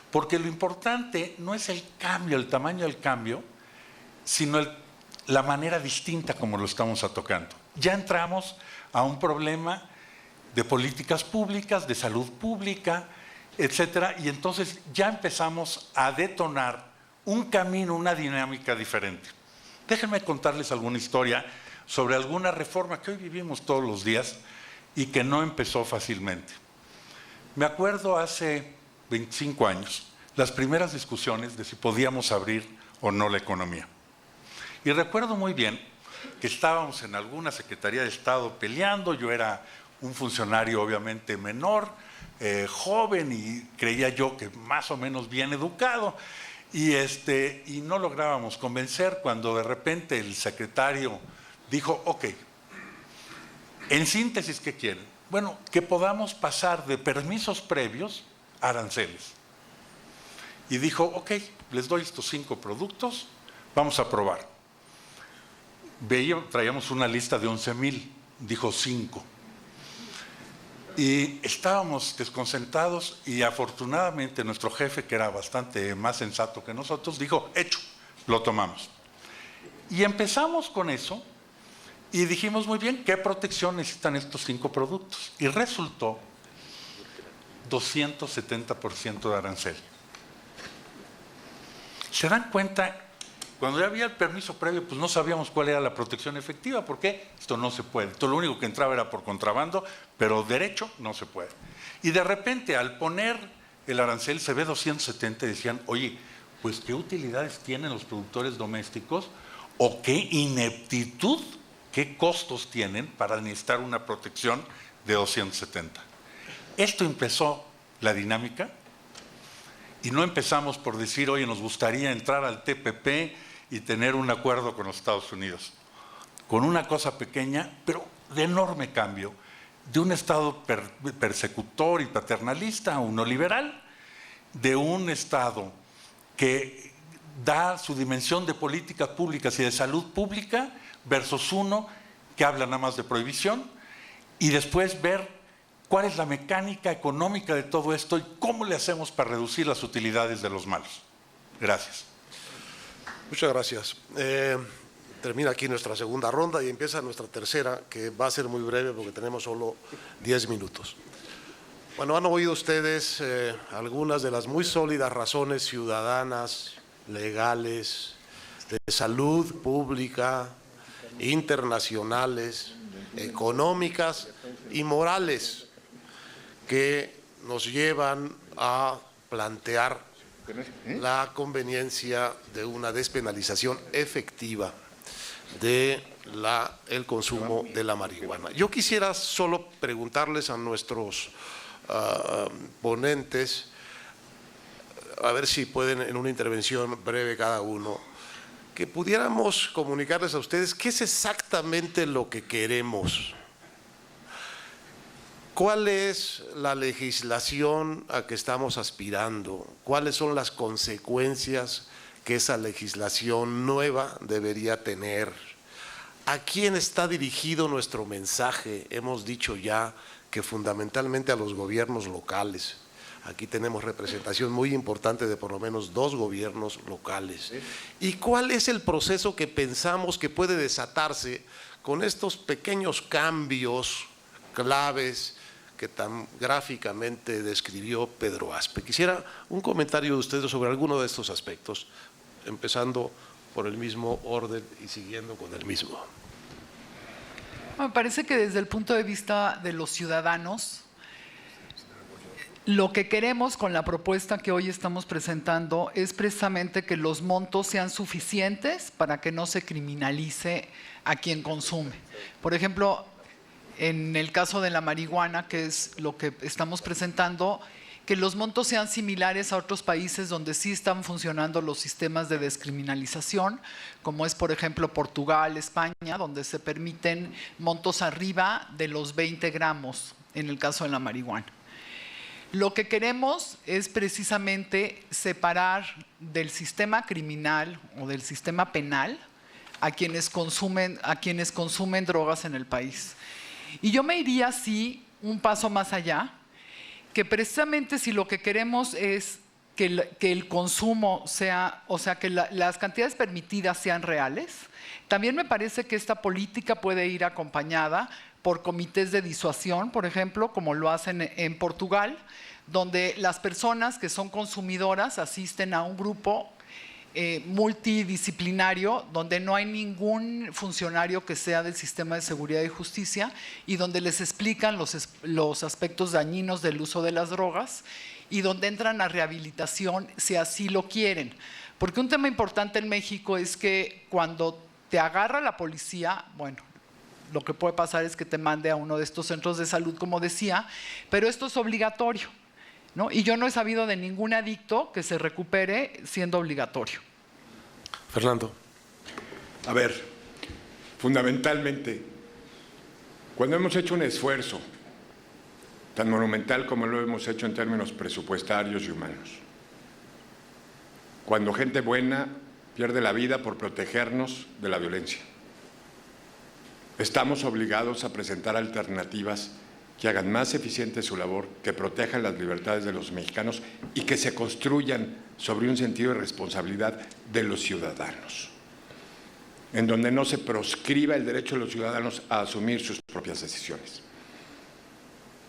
porque lo importante no es el cambio, el tamaño del cambio, sino la manera distinta como lo estamos tocando. Ya entramos a un problema de políticas públicas, de salud pública, etcétera, y entonces ya empezamos a detonar un camino, una dinámica diferente. Déjenme contarles alguna historia sobre alguna reforma que hoy vivimos todos los días y que no empezó fácilmente. Me acuerdo hace 25 años, las primeras discusiones de si podíamos abrir o no la economía. Y recuerdo muy bien que estábamos en alguna Secretaría de Estado peleando, yo era un funcionario obviamente menor, joven, y creía yo que más o menos bien educado, y no lográbamos convencer cuando de repente el secretario dijo, ok, en síntesis, ¿qué quieren? Bueno, que podamos pasar de permisos previos a aranceles. Y dijo, ok, les doy estos 5 productos, vamos a probar. Traíamos una lista de 11,000, dijo 5. Y estábamos desconcentrados y afortunadamente nuestro jefe, que era bastante más sensato que nosotros, dijo, hecho, lo tomamos. Y empezamos con eso y dijimos, muy bien, ¿qué protección necesitan estos 5 productos? Y resultó 270% de arancel. ¿Se dan cuenta? Cuando ya había el permiso previo, pues no sabíamos cuál era la protección efectiva, porque esto no se puede. Todo lo único que entraba era por contrabando, pero derecho no se puede. Y de repente, al poner el arancel, se ve 270 y decían, oye, pues qué utilidades tienen los productores domésticos o qué ineptitud, qué costos tienen para necesitar una protección de 270. Esto empezó la dinámica y no empezamos por decir, oye, nos gustaría entrar al TPP y tener un acuerdo con los Estados Unidos, con una cosa pequeña, pero de enorme cambio, de un Estado persecutor y paternalista a uno liberal, de un Estado que da su dimensión de políticas públicas y de salud pública versus uno que habla nada más de prohibición, y después ver cuál es la mecánica económica de todo esto y cómo le hacemos para reducir las utilidades de los malos. Gracias. Muchas gracias. Termina aquí nuestra segunda ronda y empieza nuestra tercera, que va a ser muy breve porque tenemos solo 10 minutos. Bueno, han oído ustedes algunas de las muy sólidas razones ciudadanas, legales, de salud pública, internacionales, económicas y morales que nos llevan a plantear la conveniencia de una despenalización efectiva del consumo de la marihuana. Yo quisiera solo preguntarles a nuestros ponentes, a ver si pueden en una intervención breve cada uno, que pudiéramos comunicarles a ustedes qué es exactamente lo que queremos. ¿Cuál es la legislación a que estamos aspirando? ¿Cuáles son las consecuencias que esa legislación nueva debería tener? ¿A quién está dirigido nuestro mensaje? Hemos dicho ya que fundamentalmente a los gobiernos locales. Aquí tenemos representación muy importante de por lo menos 2 gobiernos locales. ¿Y cuál es el proceso que pensamos que puede desatarse con estos pequeños cambios claves que tan gráficamente describió Pedro Aspe? Quisiera un comentario de ustedes sobre alguno de estos aspectos, empezando por el mismo orden y siguiendo con el mismo. Me parece que desde el punto de vista de los ciudadanos, lo que queremos con la propuesta que hoy estamos presentando es precisamente que los montos sean suficientes para que no se criminalice a quien consume. Por ejemplo, en el caso de la marihuana, que es lo que estamos presentando, que los montos sean similares a otros países donde sí están funcionando los sistemas de descriminalización, como es, por ejemplo, Portugal, España, donde se permiten montos arriba de los 20 gramos en el caso de la marihuana. Lo que queremos es precisamente separar del sistema criminal o del sistema penal a quienes consumen drogas en el país. Y yo me iría así un paso más allá, que precisamente si lo que queremos es que el consumo sea, o sea, que las cantidades permitidas sean reales. También me parece que esta política puede ir acompañada por comités de disuasión, por ejemplo, como lo hacen en Portugal, donde las personas que son consumidoras asisten a un grupo multidisciplinario, donde no hay ningún funcionario que sea del sistema de seguridad y justicia y donde les explican los aspectos dañinos del uso de las drogas y donde entran a rehabilitación si así lo quieren. Porque un tema importante en México es que cuando te agarra la policía, bueno, lo que puede pasar es que te mande a uno de estos centros de salud, como decía, pero esto es obligatorio, ¿no? Y yo no he sabido de ningún adicto que se recupere siendo obligatorio. Fernando. A ver, fundamentalmente, cuando hemos hecho un esfuerzo tan monumental como lo hemos hecho en términos presupuestarios y humanos, cuando gente buena pierde la vida por protegernos de la violencia, estamos obligados a presentar alternativas que hagan más eficiente su labor, que protejan las libertades de los mexicanos y que se construyan sobre un sentido de responsabilidad de los ciudadanos, en donde no se proscriba el derecho de los ciudadanos a asumir sus propias decisiones.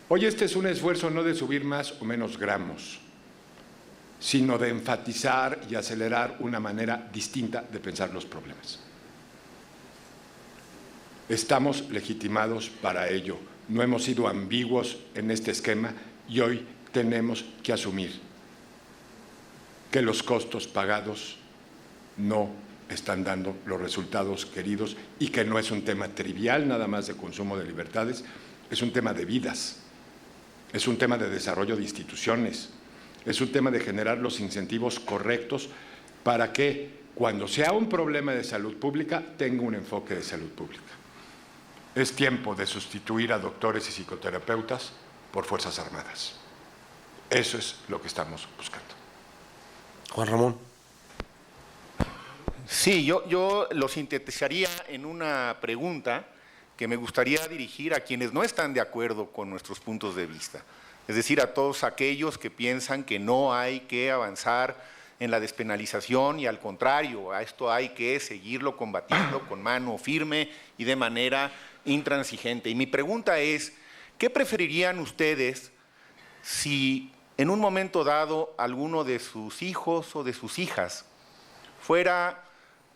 Hoy este es un esfuerzo no de subir más o menos gramos, sino de enfatizar y acelerar una manera distinta de pensar los problemas. Estamos legitimados para ello. No hemos sido ambiguos en este esquema y hoy tenemos que asumir que los costos pagados no están dando los resultados queridos y que no es un tema trivial nada más de consumo de libertades, es un tema de vidas, es un tema de desarrollo de instituciones, es un tema de generar los incentivos correctos para que cuando sea un problema de salud pública tenga un enfoque de salud pública. Es tiempo de sustituir a doctores y psicoterapeutas por Fuerzas Armadas. Eso es lo que estamos buscando. Juan Ramón. Sí, yo lo sintetizaría en una pregunta que me gustaría dirigir a quienes no están de acuerdo con nuestros puntos de vista. Es decir, a todos aquellos que piensan que no hay que avanzar en la despenalización y al contrario, a esto hay que seguirlo combatiendo con mano firme y de manera intransigente. Y mi pregunta es, ¿qué preferirían ustedes si en un momento dado alguno de sus hijos o de sus hijas fuera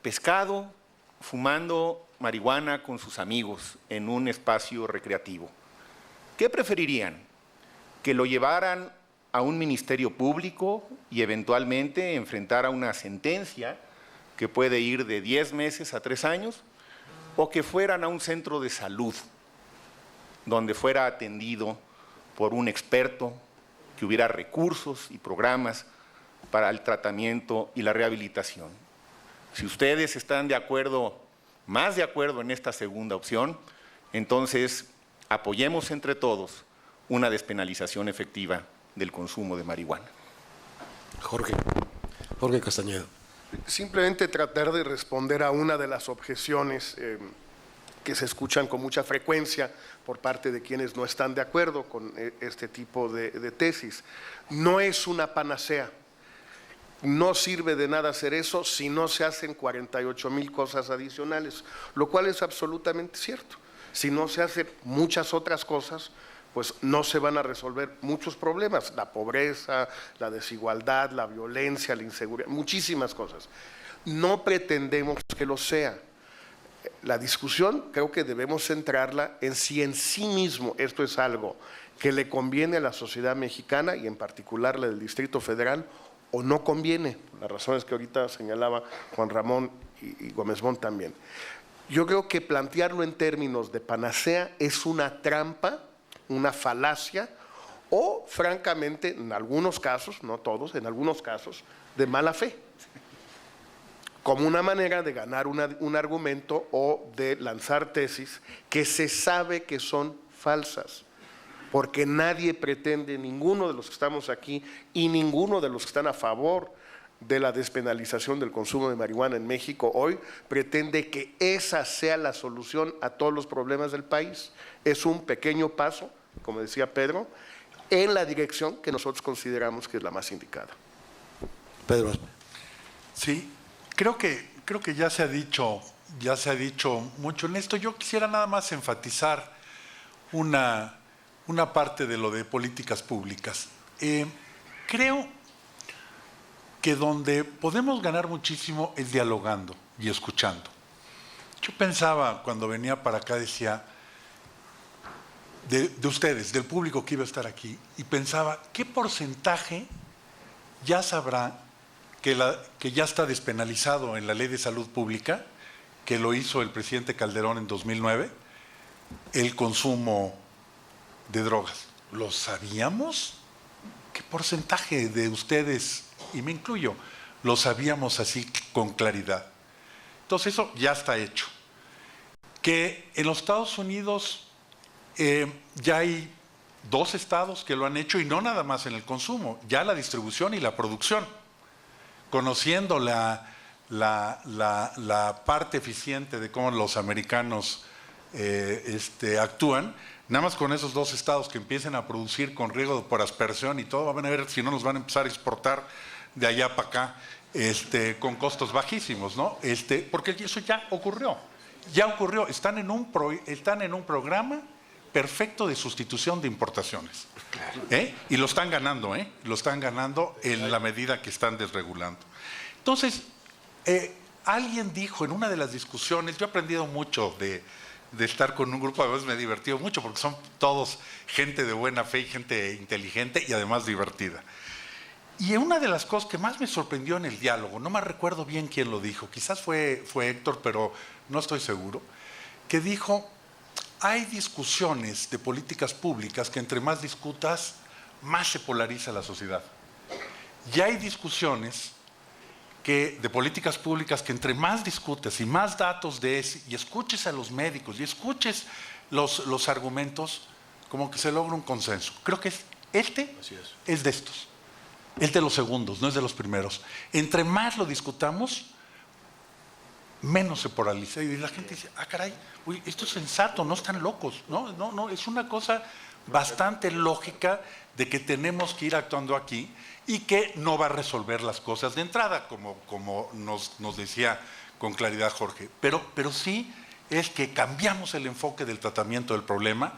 pescado fumando marihuana con sus amigos en un espacio recreativo? ¿Qué preferirían? ¿Que lo llevaran a un ministerio público y eventualmente enfrentara una sentencia que puede ir de 10 meses a 3 años? ¿O que fueran a un centro de salud donde fuera atendido por un experto, que hubiera recursos y programas para el tratamiento y la rehabilitación? Si ustedes están de acuerdo, más de acuerdo en esta segunda opción, entonces apoyemos entre todos una despenalización efectiva del consumo de marihuana. Jorge Castañeda. Simplemente tratar de responder a una de las objeciones que se escuchan con mucha frecuencia por parte de quienes no están de acuerdo con este tipo de tesis. No es una panacea. No sirve de nada hacer eso si no se hacen 48,000 cosas adicionales, lo cual es absolutamente cierto. Si no se hacen muchas otras cosas, pues no se van a resolver muchos problemas, la pobreza, la desigualdad, la violencia, la inseguridad, muchísimas cosas. No pretendemos que lo sea. La discusión creo que debemos centrarla en si en sí mismo esto es algo que le conviene a la sociedad mexicana y en particular la del Distrito Federal o no conviene, las razones que ahorita señalaba Juan Ramón y Gómez Mont también. Yo creo que plantearlo en términos de panacea es una trampa, una falacia o, francamente, en algunos casos, no todos, en algunos casos, de mala fe, como una manera de ganar un argumento o de lanzar tesis que se sabe que son falsas, porque nadie pretende, ninguno de los que estamos aquí y ninguno de los que están a favor de la despenalización del consumo de marihuana en México hoy, pretende que esa sea la solución a todos los problemas del país. Es un pequeño paso, como decía Pedro, en la dirección que nosotros consideramos que es la más indicada. Pedro. Sí, creo que ya se ha dicho mucho en esto. Yo quisiera nada más enfatizar una parte de lo de políticas públicas. Creo que donde podemos ganar muchísimo es dialogando y escuchando. Yo pensaba cuando venía para acá, decía, de ustedes, del público que iba a estar aquí, y pensaba, ¿qué porcentaje ya sabrá que ya está despenalizado en la Ley de Salud Pública, que lo hizo el presidente Calderón en 2009, el consumo de drogas? ¿Lo sabíamos? ¿Qué porcentaje de ustedes, y me incluyo, lo sabíamos así con claridad? Entonces eso ya está hecho. Que en los Estados Unidos ya hay 2 estados que lo han hecho, y no nada más en el consumo, ya la distribución y la producción. Conociendo la parte eficiente de cómo los americanos actúan, nada más con esos 2 estados que empiecen a producir con riego por aspersión y todo, van a ver si no nos van a empezar a exportar de allá para acá con costos bajísimos, ¿no? Porque eso ya ocurrió. Están en un programa perfecto de sustitución de importaciones. Y lo están ganando, lo están ganando en la medida que están desregulando. Entonces, alguien dijo en una de las discusiones, yo he aprendido mucho de estar con un grupo, además me he divertido mucho porque son todos gente de buena fe y gente inteligente y además divertida. Y una de las cosas que más me sorprendió en el diálogo, no me recuerdo bien quién lo dijo, quizás fue Héctor, pero no estoy seguro, que dijo, hay discusiones de políticas públicas que entre más discutas, más se polariza la sociedad. Y hay discusiones de políticas públicas que entre más discutes y más datos des y escuches a los médicos y escuches los argumentos, como que se logra un consenso. Creo que es de estos. Es de los segundos, no es de los primeros. Entre más lo discutamos, menos se polariza. Y la gente dice, caray, uy, esto es sensato, no están locos. No, es una cosa bastante lógica de que tenemos que ir actuando aquí y que no va a resolver las cosas de entrada, como nos decía con claridad Jorge. Pero sí es que cambiamos el enfoque del tratamiento del problema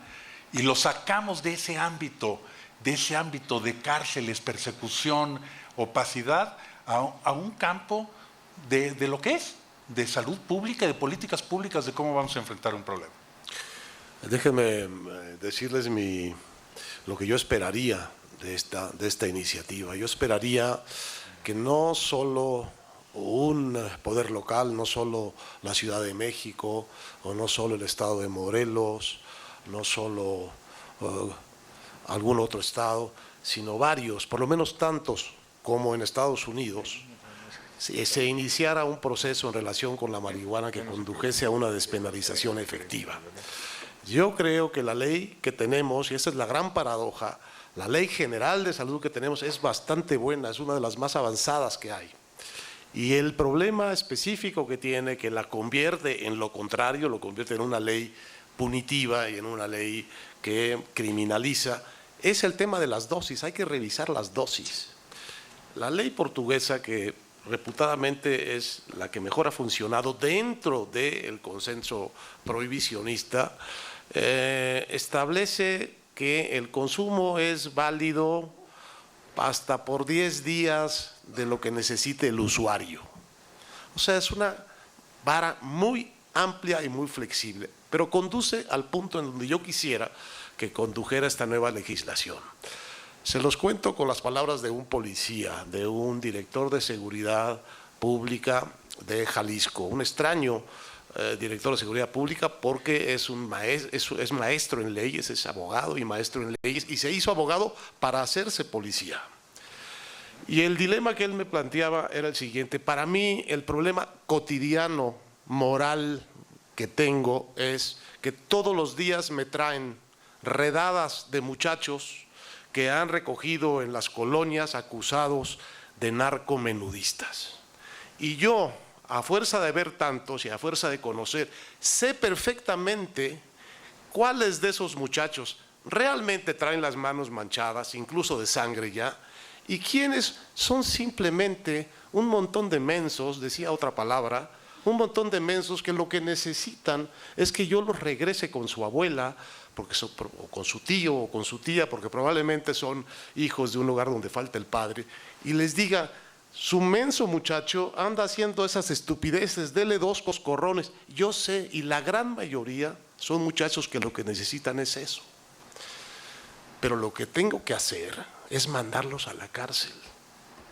y lo sacamos de ese ámbito de cárceles, persecución, opacidad, a un campo de lo que es, de salud pública, de políticas públicas, de cómo vamos a enfrentar un problema. Déjenme decirles lo que yo esperaría de esta iniciativa. Yo esperaría que no solo un poder local, no solo la Ciudad de México, o no solo el estado de Morelos, no solo algún otro estado, sino varios, por lo menos tantos como en Estados Unidos, se iniciara un proceso en relación con la marihuana que condujese a una despenalización efectiva. Yo creo que la ley que tenemos, y esa es la gran paradoja, la ley general de salud que tenemos es bastante buena, es una de las más avanzadas que hay. Y el problema específico que tiene, que la convierte en lo contrario, lo convierte en una ley punitiva y en una ley que criminaliza, es el tema de las dosis. Hay que revisar las dosis. La ley portuguesa, que reputadamente es la que mejor ha funcionado dentro del consenso prohibicionista, establece que el consumo es válido hasta por 10 días de lo que necesite el usuario. O sea, es una vara muy amplia y muy flexible, pero conduce al punto en donde yo quisiera que condujera esta nueva legislación. Se los cuento con las palabras de un policía, de un director de seguridad pública de Jalisco, un extraño director de seguridad pública, porque es maestro en leyes, es abogado y maestro en leyes, y se hizo abogado para hacerse policía. Y el dilema que él me planteaba era el siguiente: para mí el problema cotidiano, moral que tengo es que todos los días me traen redadas de muchachos que han recogido en las colonias acusados de narcomenudistas. Y yo, a fuerza de ver tantos y a fuerza de conocer, sé perfectamente cuáles de esos muchachos realmente traen las manos manchadas, incluso de sangre ya, y quienes son simplemente un montón de mensos, decía otra palabra, un montón de mensos que lo que necesitan es que yo los regrese con su abuela, o con su tío o con su tía, porque probablemente son hijos de un lugar donde falta el padre, y les diga, su menso muchacho anda haciendo esas estupideces, dele 2 coscorrones. Yo sé, y la gran mayoría son muchachos que lo que necesitan es eso. Pero lo que tengo que hacer es mandarlos a la cárcel,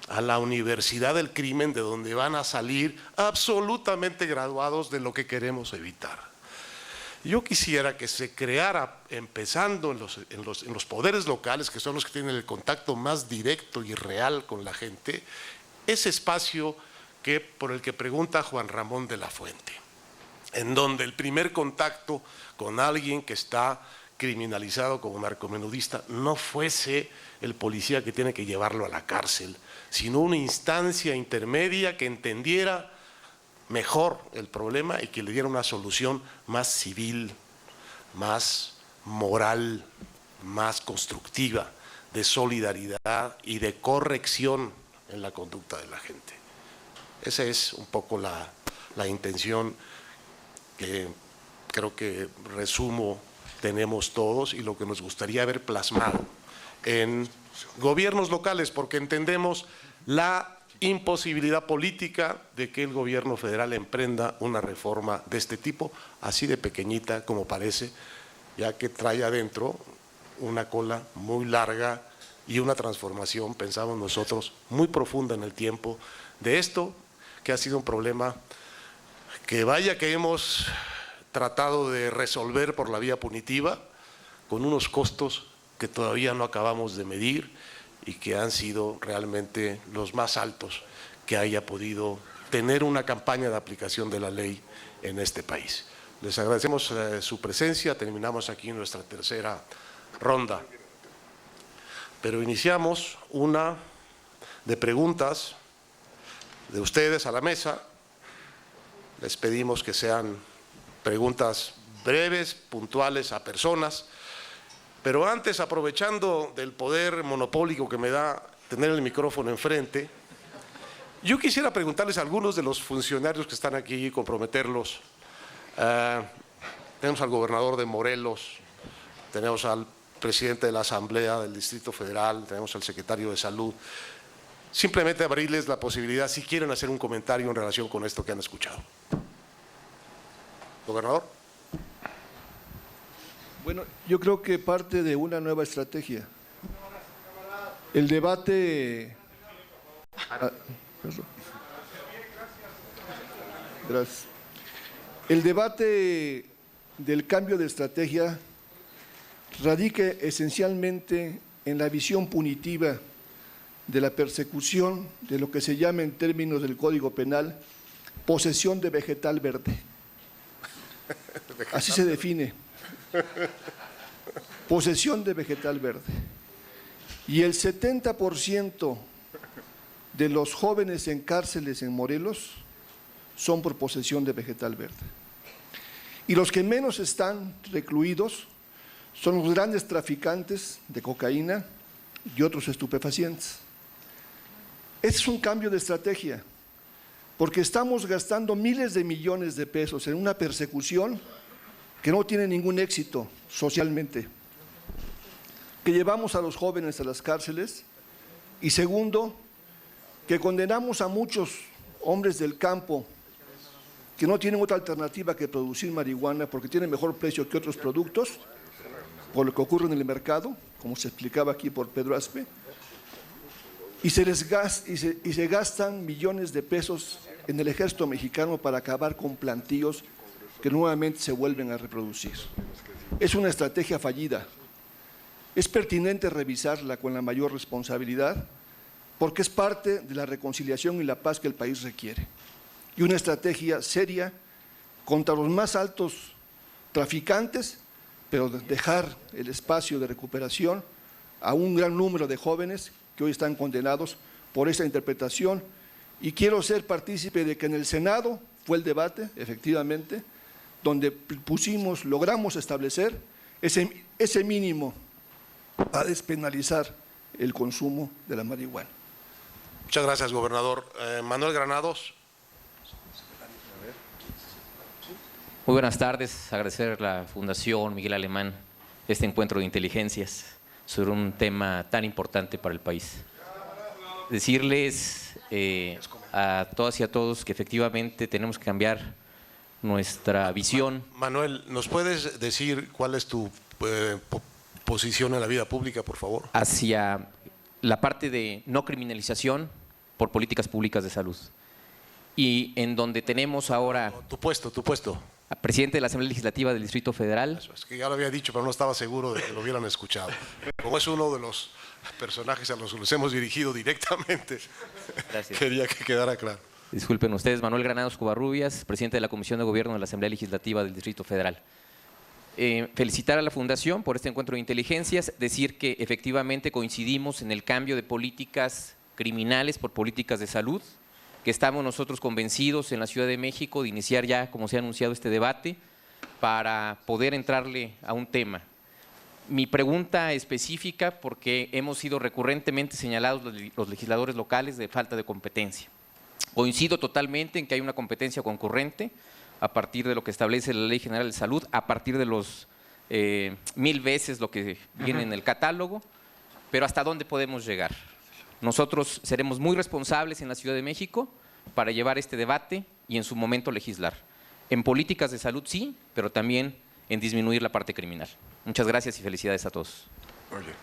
a la universidad del crimen, de donde van a salir absolutamente graduados de lo que queremos evitar. Yo quisiera que se creara, empezando en los poderes locales, que son los que tienen el contacto más directo y real con la gente, ese espacio por el que pregunta Juan Ramón de la Fuente, en donde el primer contacto con alguien que está criminalizado como narcomenudista no fuese el policía que tiene que llevarlo a la cárcel, sino una instancia intermedia que entendiera mejor el problema y que le diera una solución más civil, más moral, más constructiva, de solidaridad y de corrección en la conducta de la gente. Esa es un poco la intención que creo que resumo tenemos todos y lo que nos gustaría ver plasmado en gobiernos locales, porque entendemos la imposibilidad política de que el gobierno federal emprenda una reforma de este tipo, así de pequeñita como parece, ya que trae adentro una cola muy larga y una transformación, pensamos nosotros, muy profunda en el tiempo de esto, que ha sido un problema que vaya que hemos tratado de resolver por la vía punitiva, con unos costos que todavía no acabamos de medir y que han sido realmente los más altos que haya podido tener una campaña de aplicación de la ley en este país. Les agradecemos su presencia, terminamos aquí nuestra tercera ronda, pero iniciamos una de preguntas de ustedes a la mesa. Les pedimos que sean preguntas breves, puntuales a personas, pero antes, aprovechando del poder monopólico que me da tener el micrófono enfrente, yo quisiera preguntarles a algunos de los funcionarios que están aquí y comprometerlos. Tenemos al gobernador de Morelos, tenemos al presidente de la Asamblea del Distrito Federal, tenemos al secretario de Salud. Simplemente abrirles la posibilidad, si quieren hacer un comentario en relación con esto que han escuchado. Gobernador. Bueno, yo creo que parte de una nueva estrategia. El debate... Gracias. El debate del cambio de estrategia radica esencialmente en la visión punitiva de la persecución de lo que se llama en términos del Código Penal posesión de vegetal verde. Así se define. Posesión de vegetal verde. Y el 70% de los jóvenes en cárceles en Morelos son por posesión de vegetal verde. Y los que menos están recluidos son los grandes traficantes de cocaína y otros estupefacientes. Este es un cambio de estrategia, porque estamos gastando miles de millones de pesos en una persecución que no tiene ningún éxito socialmente, que llevamos a los jóvenes a las cárceles, y segundo, que condenamos a muchos hombres del campo que no tienen otra alternativa que producir marihuana porque tiene mejor precio que otros productos, por lo que ocurre en el mercado, como se explicaba aquí por Pedro Aspe, y se gastan millones de pesos en el ejército mexicano para acabar con plantíos que nuevamente se vuelven a reproducir. Es una estrategia fallida. Es pertinente revisarla con la mayor responsabilidad porque es parte de la reconciliación y la paz que el país requiere. Y una estrategia seria contra los más altos traficantes, pero dejar el espacio de recuperación a un gran número de jóvenes que hoy están condenados por esta interpretación. Y quiero ser partícipe de que en el Senado fue el debate, efectivamente, donde logramos establecer ese mínimo a despenalizar el consumo de la marihuana. Muchas gracias, gobernador. Manuel Granados. Muy buenas tardes. Agradecer a la Fundación Miguel Alemán este encuentro de inteligencias sobre un tema tan importante para el país. Decirles a todas y a todos que efectivamente tenemos que cambiar nuestra visión. Manuel, ¿nos puedes decir cuál es tu posición en la vida pública, por favor? Hacia la parte de no criminalización por políticas públicas de salud. Y en donde tenemos ahora… Tu puesto. Presidente de la Asamblea Legislativa del Distrito Federal. Eso, es que ya lo había dicho, pero no estaba seguro de que lo hubieran escuchado. Como es uno de los personajes a los que nos hemos dirigido directamente, Gracias. quería que quedara claro. Disculpen ustedes, Manuel Granados Covarrubias, presidente de la Comisión de Gobierno de la Asamblea Legislativa del Distrito Federal. Felicitar a la Fundación por este encuentro de inteligencias, decir que efectivamente coincidimos en el cambio de políticas criminales por políticas de salud, que estamos nosotros convencidos en la Ciudad de México de iniciar ya, como se ha anunciado, este debate para poder entrarle a un tema. Mi pregunta específica, porque hemos sido recurrentemente señalados los legisladores locales de falta de competencia. Coincido totalmente en que hay una competencia concurrente a partir de lo que establece la Ley General de Salud, a partir de los 1000 veces lo que viene en el catálogo, pero ¿hasta dónde podemos llegar? Nosotros seremos muy responsables en la Ciudad de México para llevar este debate y en su momento legislar. En políticas de salud sí, pero también en disminuir la parte criminal. Muchas gracias y felicidades a todos. Oye,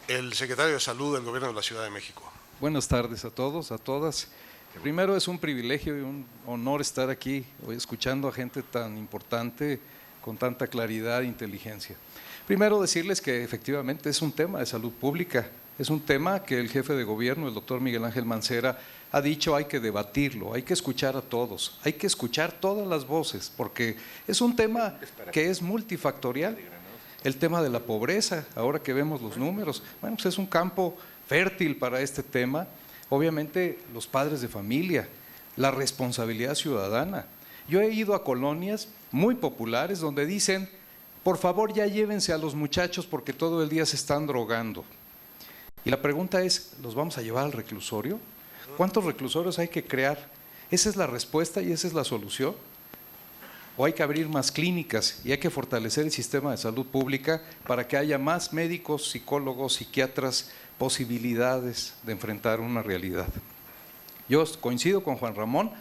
el secretario de Salud del Gobierno de la Ciudad de México. Buenas tardes a todos, a todas. Primero, es un privilegio y un honor estar aquí hoy escuchando a gente tan importante, con tanta claridad e inteligencia. Primero, decirles que efectivamente es un tema de salud pública. Es un tema que el jefe de gobierno, el doctor Miguel Ángel Mancera, ha dicho hay que debatirlo, hay que escuchar a todos, hay que escuchar todas las voces, porque es un tema que es multifactorial. El tema de la pobreza, ahora que vemos los números, bueno, pues es un campo fértil para este tema. Obviamente los padres de familia, la responsabilidad ciudadana. Yo he ido a colonias muy populares donde dicen, por favor ya llévense a los muchachos porque todo el día se están drogando. Y la pregunta es, ¿los vamos a llevar al reclusorio? ¿Cuántos reclusorios hay que crear? ¿Esa es la respuesta y esa es la solución? ¿O hay que abrir más clínicas y hay que fortalecer el sistema de salud pública para que haya más médicos, psicólogos, psiquiatras, posibilidades de enfrentar una realidad? Yo coincido con Juan Ramón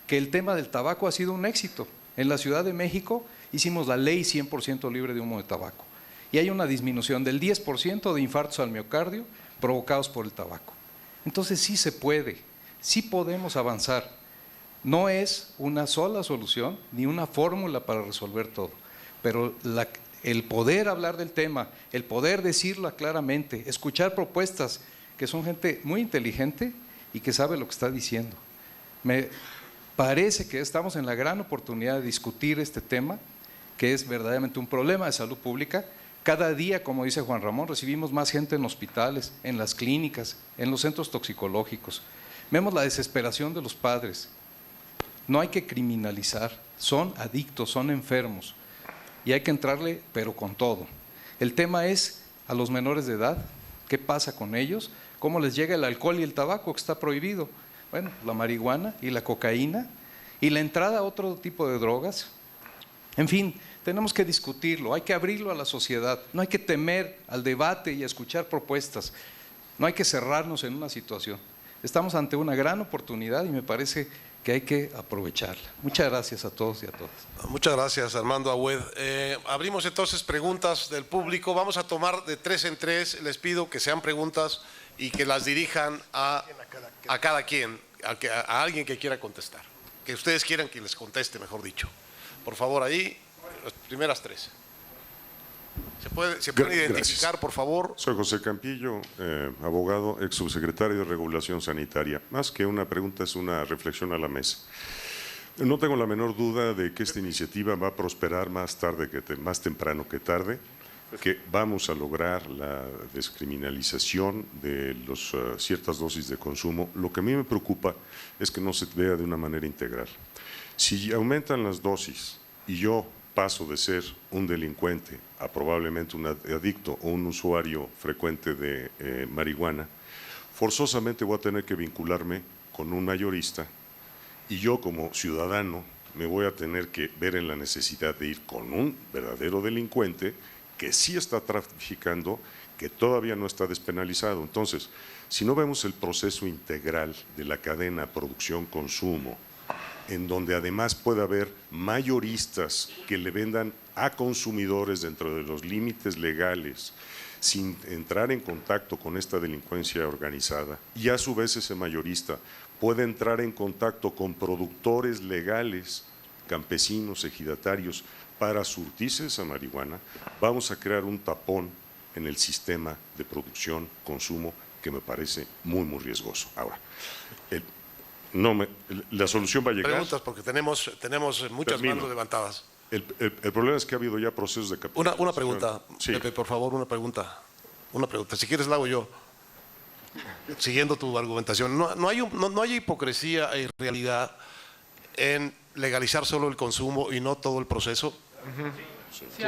que el tema del tabaco ha sido un éxito. En la Ciudad de México hicimos la ley 100% libre de humo de tabaco y hay una disminución del 10% de infartos al miocardio provocados por el tabaco. Entonces sí se puede, sí podemos avanzar. No es una sola solución ni una fórmula para resolver todo, pero el poder hablar del tema, el poder decirlo claramente, escuchar propuestas que son gente muy inteligente y que sabe lo que está diciendo. Me parece que estamos en la gran oportunidad de discutir este tema, que es verdaderamente un problema de salud pública. Cada día, como dice Juan Ramón, recibimos más gente en hospitales, en las clínicas, en los centros toxicológicos. Vemos la desesperación de los padres. No hay que criminalizar, son adictos, son enfermos y hay que entrarle, pero con todo. El tema es a los menores de edad, ¿qué pasa con ellos? ¿Cómo les llega el alcohol y el tabaco que está prohibido? Bueno, la marihuana y la cocaína y la entrada a otro tipo de drogas. En fin, tenemos que discutirlo, hay que abrirlo a la sociedad, no hay que temer al debate y a escuchar propuestas, no hay que cerrarnos en una situación. Estamos ante una gran oportunidad y me parece que hay que aprovecharla. Muchas gracias a todos y a todas. Muchas gracias, Armando Agüed. Abrimos entonces preguntas del público. Vamos a tomar de 3 en 3. Les pido que sean preguntas y que las dirijan a cada quien, a alguien que quiera contestar. Que ustedes quieran que les conteste, mejor dicho. Por favor, ahí, las primeras 3. ¿Se puede identificar, por favor? Soy José Campillo, abogado, ex subsecretario de Regulación Sanitaria. Más que una pregunta, es una reflexión a la mesa. No tengo la menor duda de que esta iniciativa va a prosperar más temprano que tarde, que vamos a lograr la descriminalización de ciertas dosis de consumo. Lo que a mí me preocupa es que no se vea de una manera integral. Si aumentan las dosis y yo paso de ser un delincuente a probablemente un adicto o un usuario frecuente de marihuana, forzosamente voy a tener que vincularme con un mayorista y yo como ciudadano me voy a tener que ver en la necesidad de ir con un verdadero delincuente que sí está traficando, que todavía no está despenalizado. Entonces, si no vemos el proceso integral de la cadena producción-consumo, en donde además puede haber mayoristas que le vendan a consumidores dentro de los límites legales, sin entrar en contacto con esta delincuencia organizada, y a su vez ese mayorista puede entrar en contacto con productores legales, campesinos, ejidatarios, para surtirse esa marihuana, vamos a crear un tapón en el sistema de producción, consumo, que me parece muy, muy riesgoso. Ahora, la solución va a llegar. Preguntas, porque tenemos muchas manos levantadas. El problema es que ha habido ya procesos de capitalización. Una pregunta, sí. Pepe, por favor, una pregunta. Si quieres la hago yo. Siguiendo tu argumentación, no hay hipocresía e irrealidad en legalizar solo el consumo y no todo el proceso. Sí,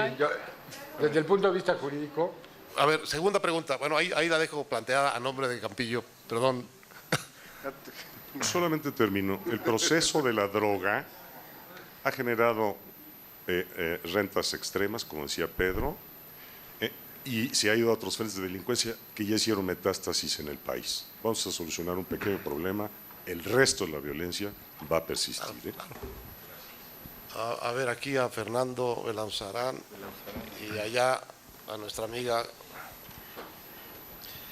desde el punto de vista jurídico. A ver, segunda pregunta. Bueno, ahí la dejo planteada a nombre de Campillo. Perdón. Solamente termino. El proceso de la droga ha generado rentas extremas, como decía Pedro, y se ha ido a otros frentes de delincuencia que ya hicieron metástasis en el país. Vamos a solucionar un pequeño problema, el resto de la violencia va a persistir. A ver, aquí a Fernando Belanzarán y allá a nuestra amiga.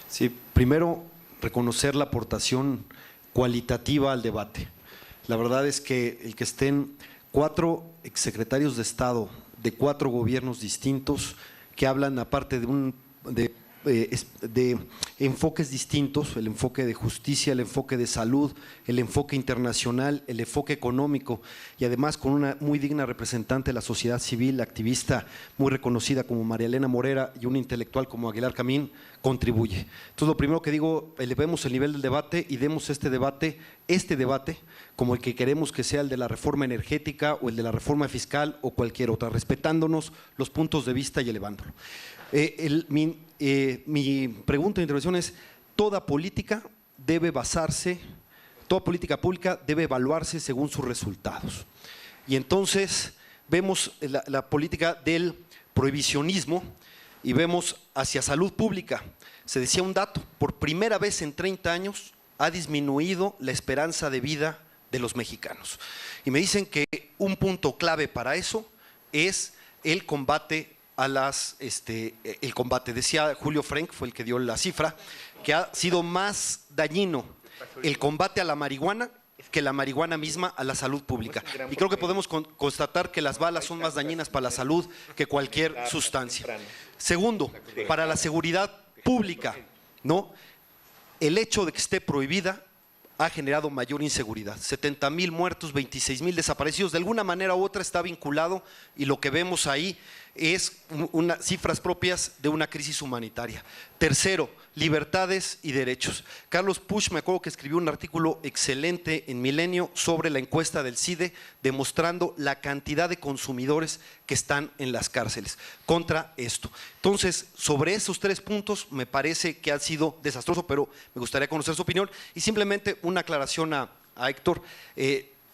Sí, primero reconocer la aportación cualitativa al debate. La verdad es que el que estén 4 exsecretarios de Estado de 4 gobiernos distintos que hablan aparte de enfoques distintos, el enfoque de justicia, el enfoque de salud, el enfoque internacional, el enfoque económico y además con una muy digna representante de la sociedad civil, activista muy reconocida como María Elena Morera y un intelectual como Aguilar Camín, contribuye. Entonces lo primero que digo, elevemos el nivel del debate y demos este debate como el que queremos que sea el de la reforma energética o el de la reforma fiscal o cualquier otra, respetándonos los puntos de vista y elevándolo. Mi pregunta de intervención es, toda política pública debe evaluarse según sus resultados. Y entonces vemos la política del prohibicionismo y vemos hacia salud pública. Se decía un dato, por primera vez en 30 años ha disminuido la esperanza de vida de los mexicanos. Y me dicen que un punto clave para eso es el combate decía Julio Frenk, fue el que dio la cifra, que ha sido más dañino el combate a la marihuana que la marihuana misma a la salud pública. Y creo que podemos constatar que las balas son más dañinas para la salud que cualquier sustancia. Segundo, para la seguridad pública, ¿no? El hecho de que esté prohibida ha generado mayor inseguridad. 70,000 muertos, 26,000 desaparecidos, de alguna manera u otra está vinculado y lo que vemos ahí es cifras propias de una crisis humanitaria. Tercero, libertades y derechos. Carlos Puch, me acuerdo que escribió un artículo excelente en Milenio sobre la encuesta del CIDE, demostrando la cantidad de consumidores que están en las cárceles contra esto. Entonces, sobre esos 3 puntos me parece que ha sido desastroso, pero me gustaría conocer su opinión. Y simplemente una aclaración a Héctor.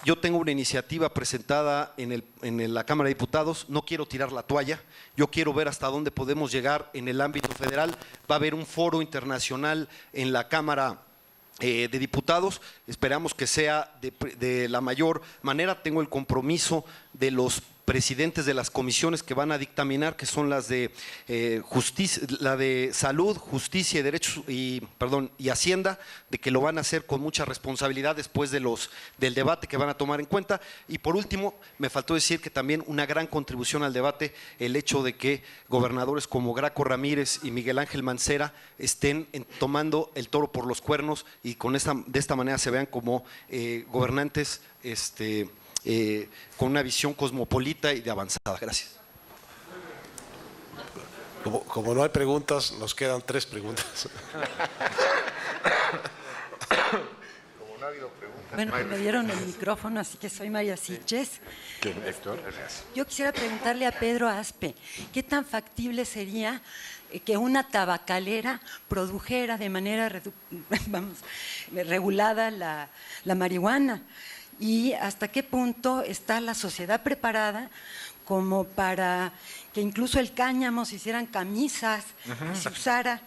Yo tengo una iniciativa presentada en la Cámara de Diputados, no quiero tirar la toalla, yo quiero ver hasta dónde podemos llegar en el ámbito federal. Va a haber un foro internacional en la Cámara de Diputados, esperamos que sea de la mayor manera. Tengo el compromiso de los presidentes de las comisiones que van a dictaminar, que son las de justicia, la de salud, justicia y derechos y Hacienda, de que lo van a hacer con mucha responsabilidad después del debate que van a tomar en cuenta. Y por último, me faltó decir que también una gran contribución al debate el hecho de que gobernadores como Graco Ramírez y Miguel Ángel Mancera estén tomando el toro por los cuernos y de esta manera se vean como gobernantes con una visión cosmopolita y de avanzada. Gracias. Como no hay preguntas, nos quedan 3 preguntas. Como no ha habido preguntas. Bueno, me dieron el micrófono, así que soy María Siches. Héctor, Yo quisiera preguntarle a Pedro Aspe, ¿qué tan factible sería que una tabacalera produjera de manera regulada la marihuana? ¿Y hasta qué punto está la sociedad preparada como para que incluso el cáñamo se hicieran camisas y se usara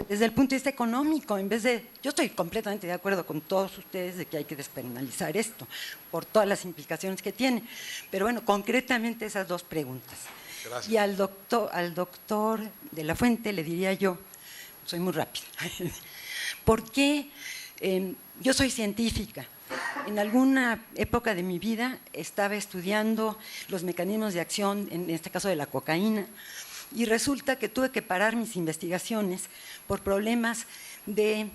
desde el punto de vista económico, en vez de... Yo estoy completamente de acuerdo con todos ustedes de que hay que despenalizar esto, por todas las implicaciones que tiene. Pero bueno, concretamente esas dos preguntas. Gracias. Y al doctor de la Fuente le diría yo, soy muy rápida, ¿por qué? Yo soy científica. En alguna época de mi vida estaba estudiando los mecanismos de acción, en este caso de la cocaína, y resulta que tuve que parar mis investigaciones por problemas de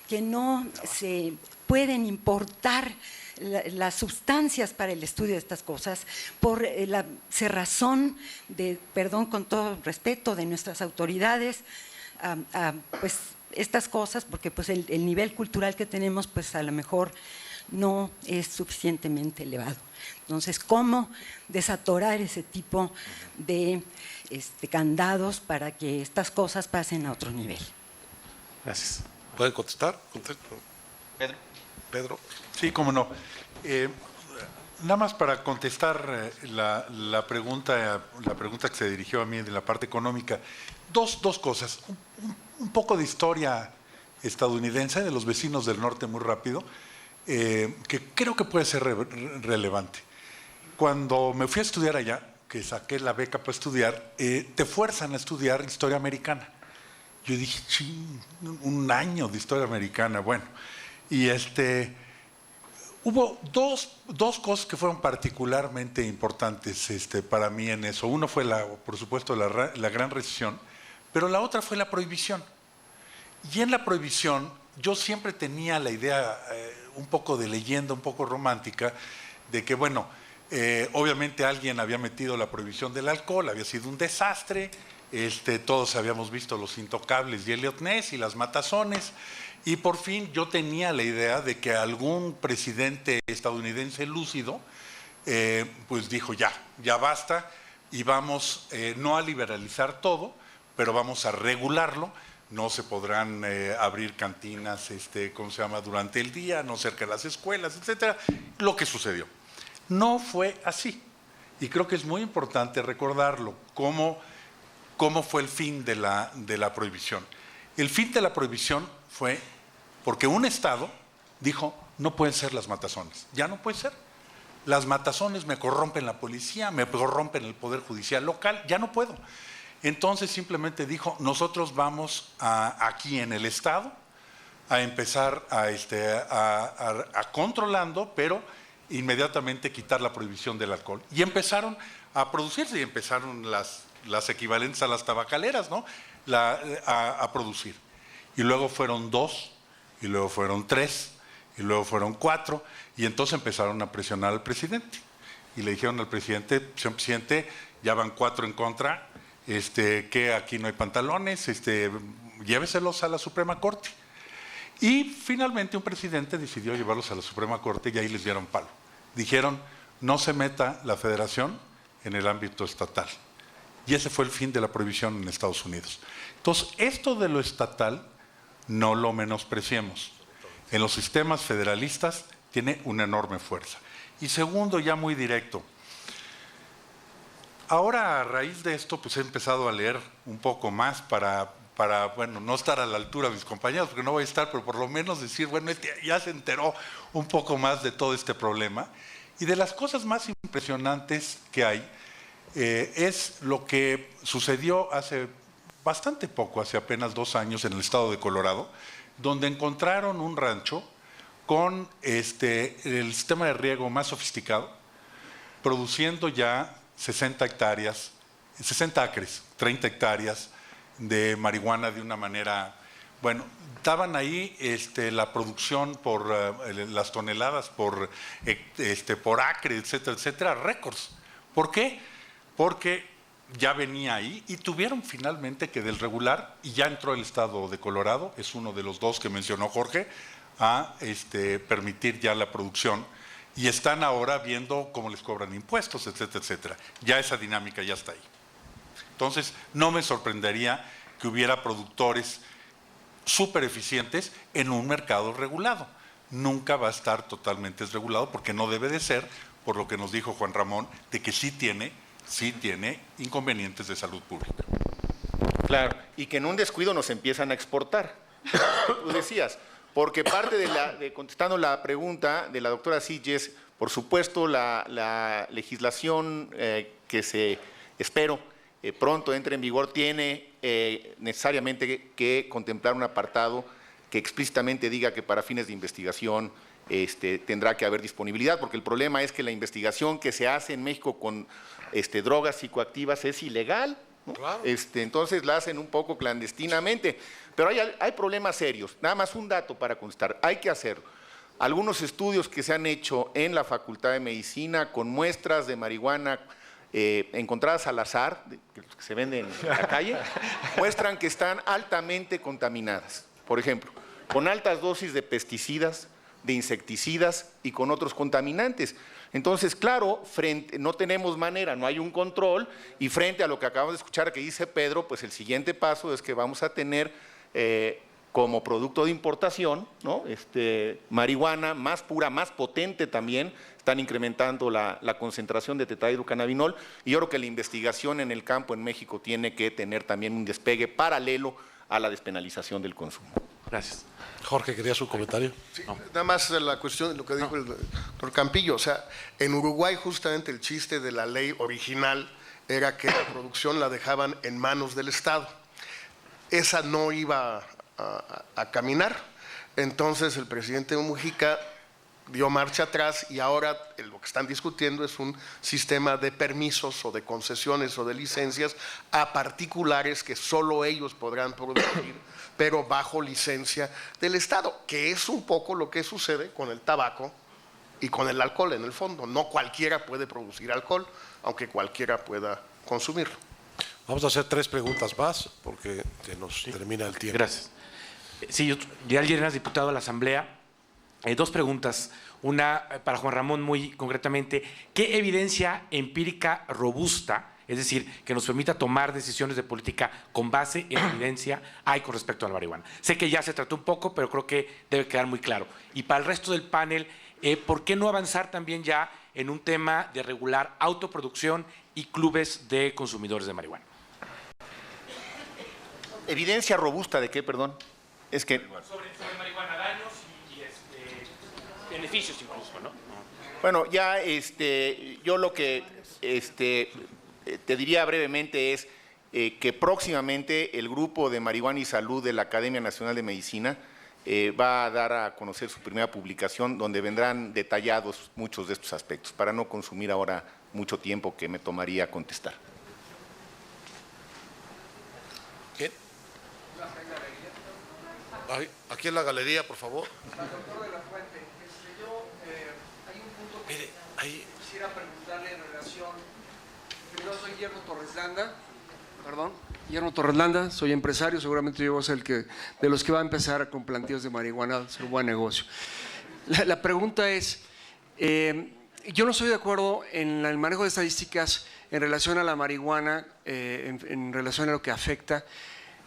que no se pueden importar las sustancias para el estudio de estas cosas, por la cerrazón de, perdón con todo respeto, de nuestras autoridades, pues estas cosas, porque pues el nivel cultural que tenemos pues a lo mejor no es suficientemente elevado. Entonces, ¿cómo desatorar ese tipo de candados para que estas cosas pasen a otro nivel? Gracias. ¿Pueden contestar? Pedro. Sí, cómo no. Nada más para contestar la pregunta que se dirigió a mí de la parte económica. Dos cosas. Un poco de historia estadounidense, de los vecinos del norte, muy rápido, que creo que puede ser relevante. Cuando me fui a estudiar allá, que saqué la beca para estudiar, te fuerzan a estudiar historia americana. Yo dije, un año de historia americana, bueno. Y hubo dos cosas que fueron particularmente importantes para mí en eso. Uno fue, por supuesto, la Gran Recesión, pero la otra fue la prohibición. Y en la prohibición yo siempre tenía la idea, un poco de leyenda, un poco romántica, de que, bueno, obviamente alguien había metido la prohibición del alcohol, había sido un desastre, todos habíamos visto Los Intocables y Elliot Ness y las matazones, y por fin yo tenía la idea de que algún presidente estadounidense lúcido, pues dijo ya basta, y vamos no a liberalizar todo, pero vamos a regularlo. No se podrán abrir cantinas, durante el día, no cerca de las escuelas, etcétera. Lo que sucedió. No fue así. Y creo que es muy importante recordarlo, cómo fue el fin de la prohibición. El fin de la prohibición fue porque un Estado dijo, no pueden ser las matazones, ya no puede ser. Las matazones me corrompen la policía, me corrompen el Poder Judicial local, ya no puedo. Entonces simplemente dijo, nosotros vamos aquí en el Estado a empezar a controlando, pero inmediatamente quitar la prohibición del alcohol. Y empezaron a producirse, y empezaron las equivalentes a las tabacaleras, ¿no? A producir. Y luego fueron 2, y luego fueron 3, y luego fueron 4, y entonces empezaron a presionar al presidente. Y le dijeron al presidente, señor presidente, ya van 4 en contra, que aquí no hay pantalones, lléveselos a la Suprema Corte. Y finalmente un presidente decidió llevarlos a la Suprema Corte y ahí les dieron palo. Dijeron, no se meta la federación en el ámbito estatal. Y ese fue el fin de la prohibición en Estados Unidos. Entonces, esto de lo estatal no lo menospreciemos. En los sistemas federalistas tiene una enorme fuerza. Y segundo, ya muy directo, ahora a raíz de esto pues he empezado a leer un poco más para bueno, no estar a la altura de mis compañeros, porque no voy a estar, pero por lo menos decir, bueno, ya se enteró un poco más de todo este problema. Y de las cosas más impresionantes que hay es lo que sucedió hace bastante poco, hace apenas 2 años en el estado de Colorado, donde encontraron un rancho con el sistema de riego más sofisticado, produciendo ya 60 acres, 30 hectáreas de marihuana de una manera, bueno, daban ahí la producción por las toneladas por acre, etcétera, etcétera, récords. ¿Por qué? Porque ya venía ahí y tuvieron finalmente que del regular, y ya entró el estado de Colorado, es uno de los 2 que mencionó Jorge, a permitir ya la producción y están ahora viendo cómo les cobran impuestos, etcétera, etcétera. Ya esa dinámica ya está ahí. Entonces, no me sorprendería que hubiera productores súper eficientes en un mercado regulado. Nunca va a estar totalmente desregulado porque no debe de ser, por lo que nos dijo Juan Ramón, de que sí tiene inconvenientes de salud pública. Claro, y que en un descuido nos empiezan a exportar. Tú decías, porque parte contestando la pregunta de la doctora Sitges, por supuesto la legislación que espero pronto entre en vigor tiene necesariamente que contemplar un apartado que explícitamente diga que para fines de investigación tendrá que haber disponibilidad, porque el problema es que la investigación que se hace en México con drogas psicoactivas es ilegal, ¿no? Claro. Entonces la hacen un poco clandestinamente, pero hay problemas serios. Nada más un dato para constar, hay que hacerlo. Algunos estudios que se han hecho en la Facultad de Medicina con muestras de marihuana encontradas al azar, que se venden en la calle, muestran que están altamente contaminadas. Por ejemplo, con altas dosis de pesticidas, de insecticidas y con otros contaminantes. Entonces, claro, no tenemos manera, no hay un control, y frente a lo que acabamos de escuchar que dice Pedro, pues el siguiente paso es que vamos a tener como producto de importación, ¿no? Marihuana más pura, más potente también. Están incrementando la concentración de tetrahidrocannabinol, y yo creo que la investigación en el campo en México tiene que tener también un despegue paralelo a la despenalización del consumo. Gracias. Jorge, ¿quería su comentario? Sí, no. Nada más la cuestión de lo que dijo el doctor Campillo. O sea, en Uruguay justamente el chiste de la ley original era que la producción la dejaban en manos del Estado. Esa no iba a caminar. Entonces el presidente Mujica dio marcha atrás y ahora lo que están discutiendo es un sistema de permisos o de concesiones o de licencias a particulares que solo ellos podrán producir, pero bajo licencia del Estado, que es un poco lo que sucede con el tabaco y con el alcohol en el fondo. No cualquiera puede producir alcohol, aunque cualquiera pueda consumirlo. Vamos a hacer 3 preguntas más porque nos termina el tiempo. Gracias. Sí, Vidal Lleras, diputado a la Asamblea. 2 preguntas. Una para Juan Ramón muy concretamente. ¿Qué evidencia empírica robusta, es decir, que nos permita tomar decisiones de política con base en evidencia, hay con respecto a la marihuana? Sé que ya se trató un poco, pero creo que debe quedar muy claro. Y para el resto del panel, ¿por qué no avanzar también ya en un tema de regular autoproducción y clubes de consumidores de marihuana? ¿Evidencia robusta de qué, perdón? Es que... Sobre marihuana, daños y beneficios incluso, ¿no? Bueno, ya yo lo que te diría brevemente es que próximamente el Grupo de Marihuana y Salud de la Academia Nacional de Medicina va a dar a conocer su primera publicación donde vendrán detallados muchos de estos aspectos, para no consumir ahora mucho tiempo que me tomaría contestar. ¿Quién? Aquí en la galería, por favor. Doctor de la Fuente, hay un punto que quisiera preguntarle en relación. Yo soy Guillermo Torres Landa, Guillermo Torres Landa, soy empresario, seguramente yo voy a ser de los que va a empezar con plantíos de marihuana, hacer un buen negocio. La pregunta es, yo no estoy de acuerdo en el manejo de estadísticas en relación a la marihuana, en relación a lo que afecta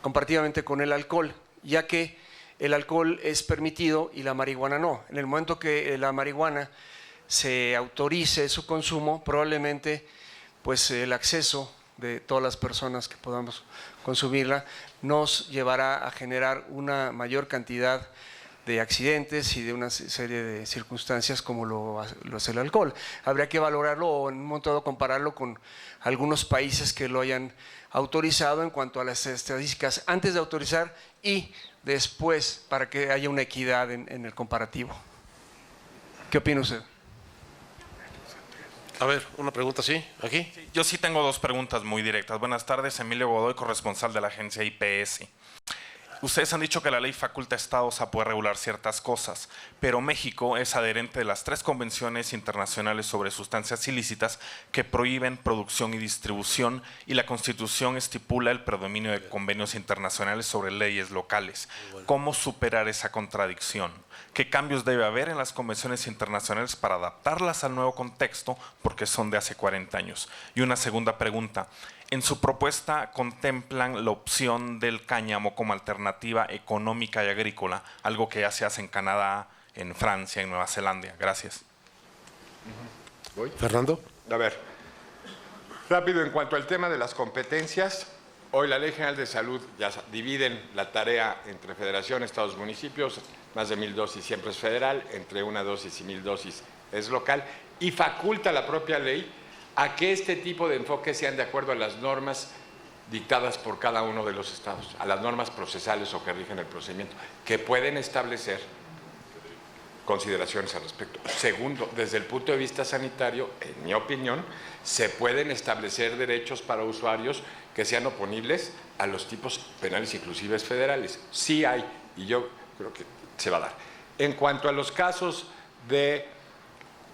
comparativamente con el alcohol, ya que el alcohol es permitido y la marihuana no. En el momento que la marihuana se autorice su consumo, probablemente pues el acceso de todas las personas que podamos consumirla nos llevará a generar una mayor cantidad de accidentes y de una serie de circunstancias como lo hace el alcohol. Habría que valorarlo o en un momento dado compararlo con algunos países que lo hayan autorizado en cuanto a las estadísticas antes de autorizar y después para que haya una equidad en el comparativo. ¿Qué opina usted? A ver, una pregunta, ¿sí? ¿Aquí? Sí, yo sí tengo 2 preguntas muy directas. Buenas tardes, Emilio Godoy, corresponsal de la agencia IPS. Ustedes han dicho que la ley faculta a estados a poder regular ciertas cosas, pero México es adherente de las 3 convenciones internacionales sobre sustancias ilícitas que prohíben producción y distribución, y la Constitución estipula el predominio de convenios internacionales sobre leyes locales. ¿Cómo superar esa contradicción? ¿Qué cambios debe haber en las convenciones internacionales para adaptarlas al nuevo contexto, porque son de hace 40 años? Y una segunda pregunta. En su propuesta contemplan la opción del cáñamo como alternativa económica y agrícola, algo que ya se hace en Canadá, en Francia, en Nueva Zelanda. Gracias. Fernando. A ver, rápido, en cuanto al tema de las competencias, hoy la Ley General de Salud ya dividen la tarea entre federación, estados, municipios, más de 1000 dosis siempre es federal, entre 1 dosis y 1000 dosis es local, y faculta la propia ley a que este tipo de enfoques sean de acuerdo a las normas dictadas por cada uno de los estados, a las normas procesales o que rigen el procedimiento, que pueden establecer consideraciones al respecto. Segundo, desde el punto de vista sanitario, en mi opinión, se pueden establecer derechos para usuarios que sean oponibles a los tipos penales, inclusive federales. Sí hay, y yo creo que se va a dar. En cuanto a los casos de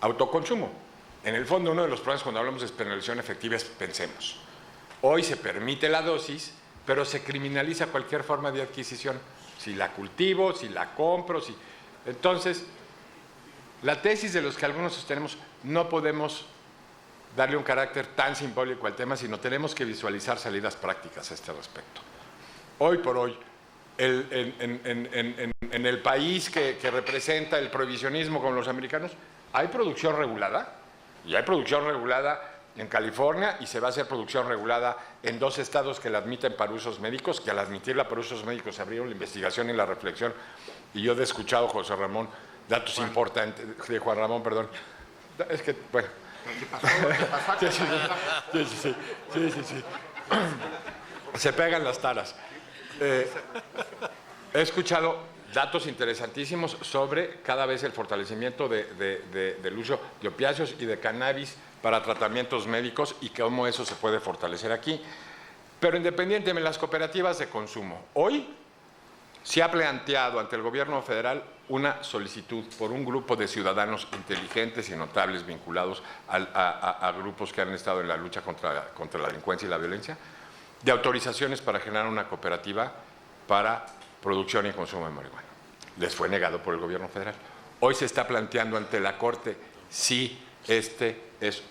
autoconsumo, en el fondo uno de los problemas cuando hablamos de despenalización efectiva es, pensemos, hoy se permite la dosis, pero se criminaliza cualquier forma de adquisición. Si la cultivo, si la compro, si... Entonces, la tesis de los que algunos sostenemos, no podemos darle un carácter tan simbólico al tema, sino tenemos que visualizar salidas prácticas a este respecto. Hoy por hoy, en el país que representa el prohibicionismo como los americanos, hay producción regulada, y hay producción regulada en California, y se va a hacer producción regulada en 2 estados que la admiten para usos médicos, que al admitirla para usos médicos se abrieron la investigación y la reflexión, y yo he escuchado, José Ramón, datos importantes, de Juan Ramón, perdón, es que, bueno. Sí. Se pegan las taras. He escuchado datos interesantísimos sobre cada vez el fortalecimiento del uso de opiáceos y de cannabis para tratamientos médicos y cómo eso se puede fortalecer aquí. Pero independientemente de las cooperativas de consumo, hoy se ha planteado ante el gobierno federal una solicitud por un grupo de ciudadanos inteligentes y notables vinculados a grupos que han estado en la lucha contra la delincuencia y la violencia, de autorizaciones para generar una cooperativa para producción y consumo de marihuana. Les fue negado por el gobierno federal. Hoy se está planteando ante la Corte si este es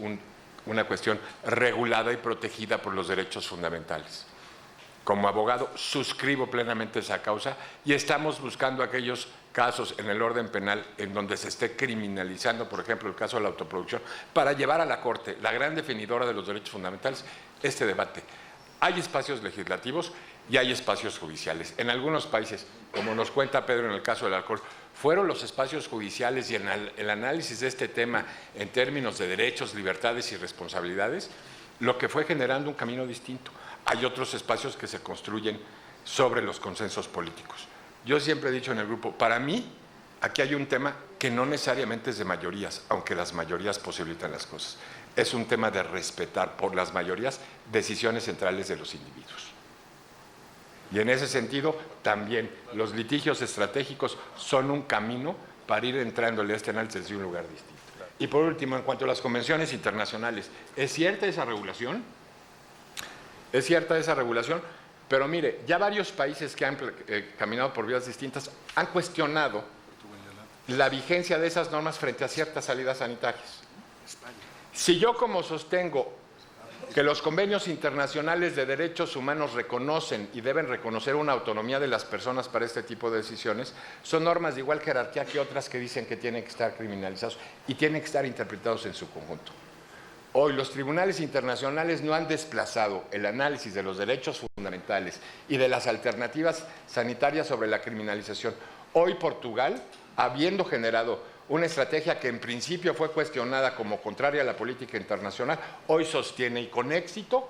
una cuestión regulada y protegida por los derechos fundamentales. Como abogado suscribo plenamente esa causa y estamos buscando aquellos casos en el orden penal en donde se esté criminalizando, por ejemplo, el caso de la autoproducción, para llevar a la Corte, la gran definidora de los derechos fundamentales, este debate. Hay espacios legislativos y hay espacios judiciales. En algunos países, como nos cuenta Pedro en el caso del alcohol, fueron los espacios judiciales y en el análisis de este tema en términos de derechos, libertades y responsabilidades, lo que fue generando un camino distinto. Hay otros espacios que se construyen sobre los consensos políticos. Yo siempre he dicho en el grupo, para mí, aquí hay un tema que no necesariamente es de mayorías, aunque las mayorías posibilitan las cosas. Es un tema de respetar por las mayorías decisiones centrales de los individuos. Y en ese sentido, también los litigios estratégicos son un camino para ir entrándole a este análisis desde un lugar distinto. Y por último, en cuanto a las convenciones internacionales, ¿es cierta esa regulación? Es cierta esa regulación, pero mire, ya varios países que han caminado por vías distintas han cuestionado la vigencia de esas normas frente a ciertas salidas sanitarias. Si yo como sostengo que los convenios internacionales de derechos humanos reconocen y deben reconocer una autonomía de las personas para este tipo de decisiones, son normas de igual jerarquía que otras que dicen que tienen que estar criminalizados y tienen que estar interpretados en su conjunto. Hoy los tribunales internacionales no han desplazado el análisis de los derechos fundamentales y de las alternativas sanitarias sobre la criminalización. Hoy Portugal, habiendo generado una estrategia que en principio fue cuestionada como contraria a la política internacional, hoy sostiene y con éxito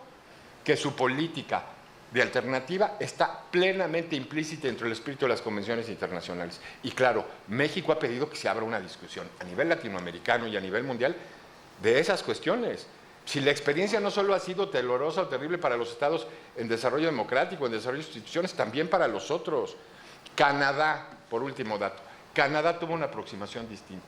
que su política de alternativa está plenamente implícita dentro del espíritu de las convenciones internacionales. Y claro, México ha pedido que se abra una discusión a nivel latinoamericano y a nivel mundial de esas cuestiones. Si la experiencia no solo ha sido dolorosa o terrible para los estados en desarrollo democrático, en desarrollo de instituciones, también para los otros. Canadá, por último dato, Canadá tuvo una aproximación distinta.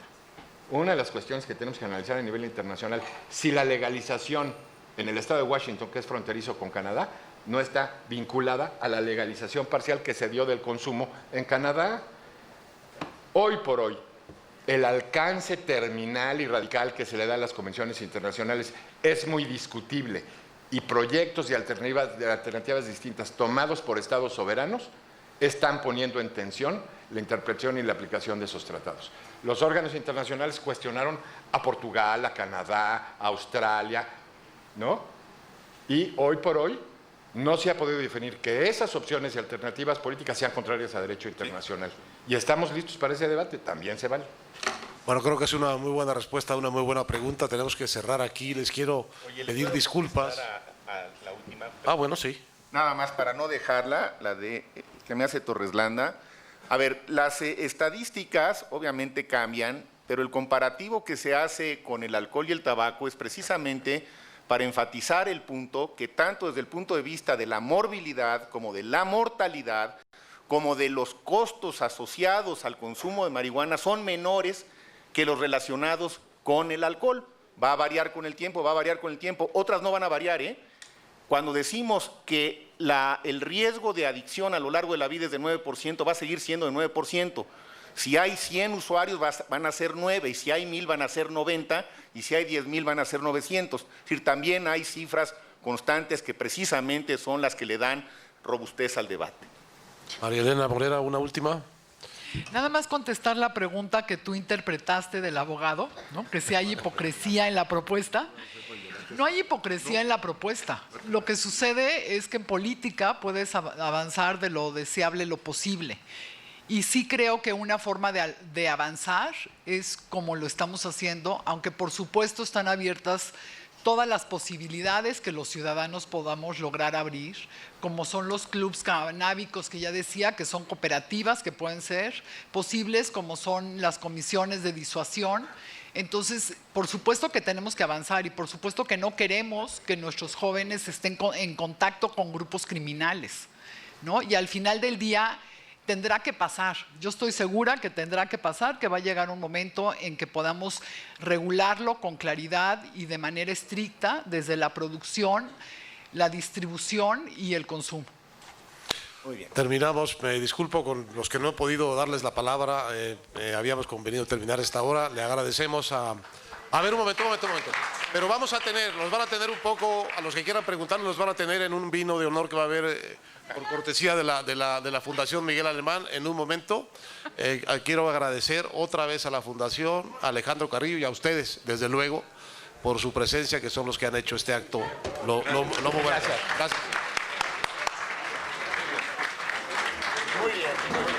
Una de las cuestiones que tenemos que analizar a nivel internacional, si la legalización en el estado de Washington, que es fronterizo con Canadá, no está vinculada a la legalización parcial que se dio del consumo en Canadá. Hoy por hoy, el alcance terminal y radical que se le da a las convenciones internacionales es muy discutible y proyectos de alternativas distintas tomados por estados soberanos están poniendo en tensión la interpretación y la aplicación de esos tratados. Los órganos internacionales cuestionaron a Portugal, a Canadá, a Australia, ¿no? Y hoy por hoy no se ha podido definir que esas opciones y alternativas políticas sean contrarias a derecho internacional. Y estamos listos para ese debate, también se vale. Bueno, creo que es una muy buena respuesta, una muy buena pregunta. Tenemos que cerrar aquí. Les quiero pedir disculpas. La última. Bueno, sí. Nada más para no dejarla, la de que me hace Torreslanda. A ver, las estadísticas obviamente cambian, pero el comparativo que se hace con el alcohol y el tabaco es precisamente para enfatizar el punto que tanto desde el punto de vista de la morbilidad como de la mortalidad, como de los costos asociados al consumo de marihuana son menores que los relacionados con el alcohol. Va a variar con el tiempo, otras no van a variar, ¿eh? Cuando decimos que el riesgo de adicción a lo largo de la vida es de 9%, va a seguir siendo de 9%. Si hay 100 usuarios van a ser 9, y si hay 1000 van a ser 90, y si hay 10,000 van a ser 900. Es decir, también hay cifras constantes que precisamente son las que le dan robustez al debate. María Elena Morera, una última. Nada más contestar la pregunta que tú interpretaste del abogado, ¿no? Que si hay hipocresía en la propuesta. No hay hipocresía en la propuesta. Lo que sucede es que en política puedes avanzar de lo deseable lo posible. Y sí creo que una forma de avanzar es como lo estamos haciendo, aunque por supuesto están abiertas todas las posibilidades que los ciudadanos podamos lograr abrir, como son los clubs canábicos que ya decía, que son cooperativas que pueden ser posibles, como son las comisiones de disuasión. Entonces, por supuesto que tenemos que avanzar y por supuesto que no queremos que nuestros jóvenes estén en contacto con grupos criminales, ¿no? Y al final del día tendrá que pasar. Yo estoy segura que tendrá que pasar, que va a llegar un momento en que podamos regularlo con claridad y de manera estricta desde la producción, la distribución y el consumo. Muy bien. Terminamos. Me disculpo con los que no he podido darles la palabra. Habíamos convenido terminar esta hora. Le agradecemos a ver, un momento. Pero nos van a tener un poco, a los que quieran preguntar, nos van a tener en un vino de honor que va a haber por cortesía de la Fundación Miguel Alemán en un momento. Quiero agradecer otra vez a la Fundación, a Alejandro Carrillo y a ustedes, desde luego, por su presencia, que son los que han hecho este acto. Gracias. Muy bien.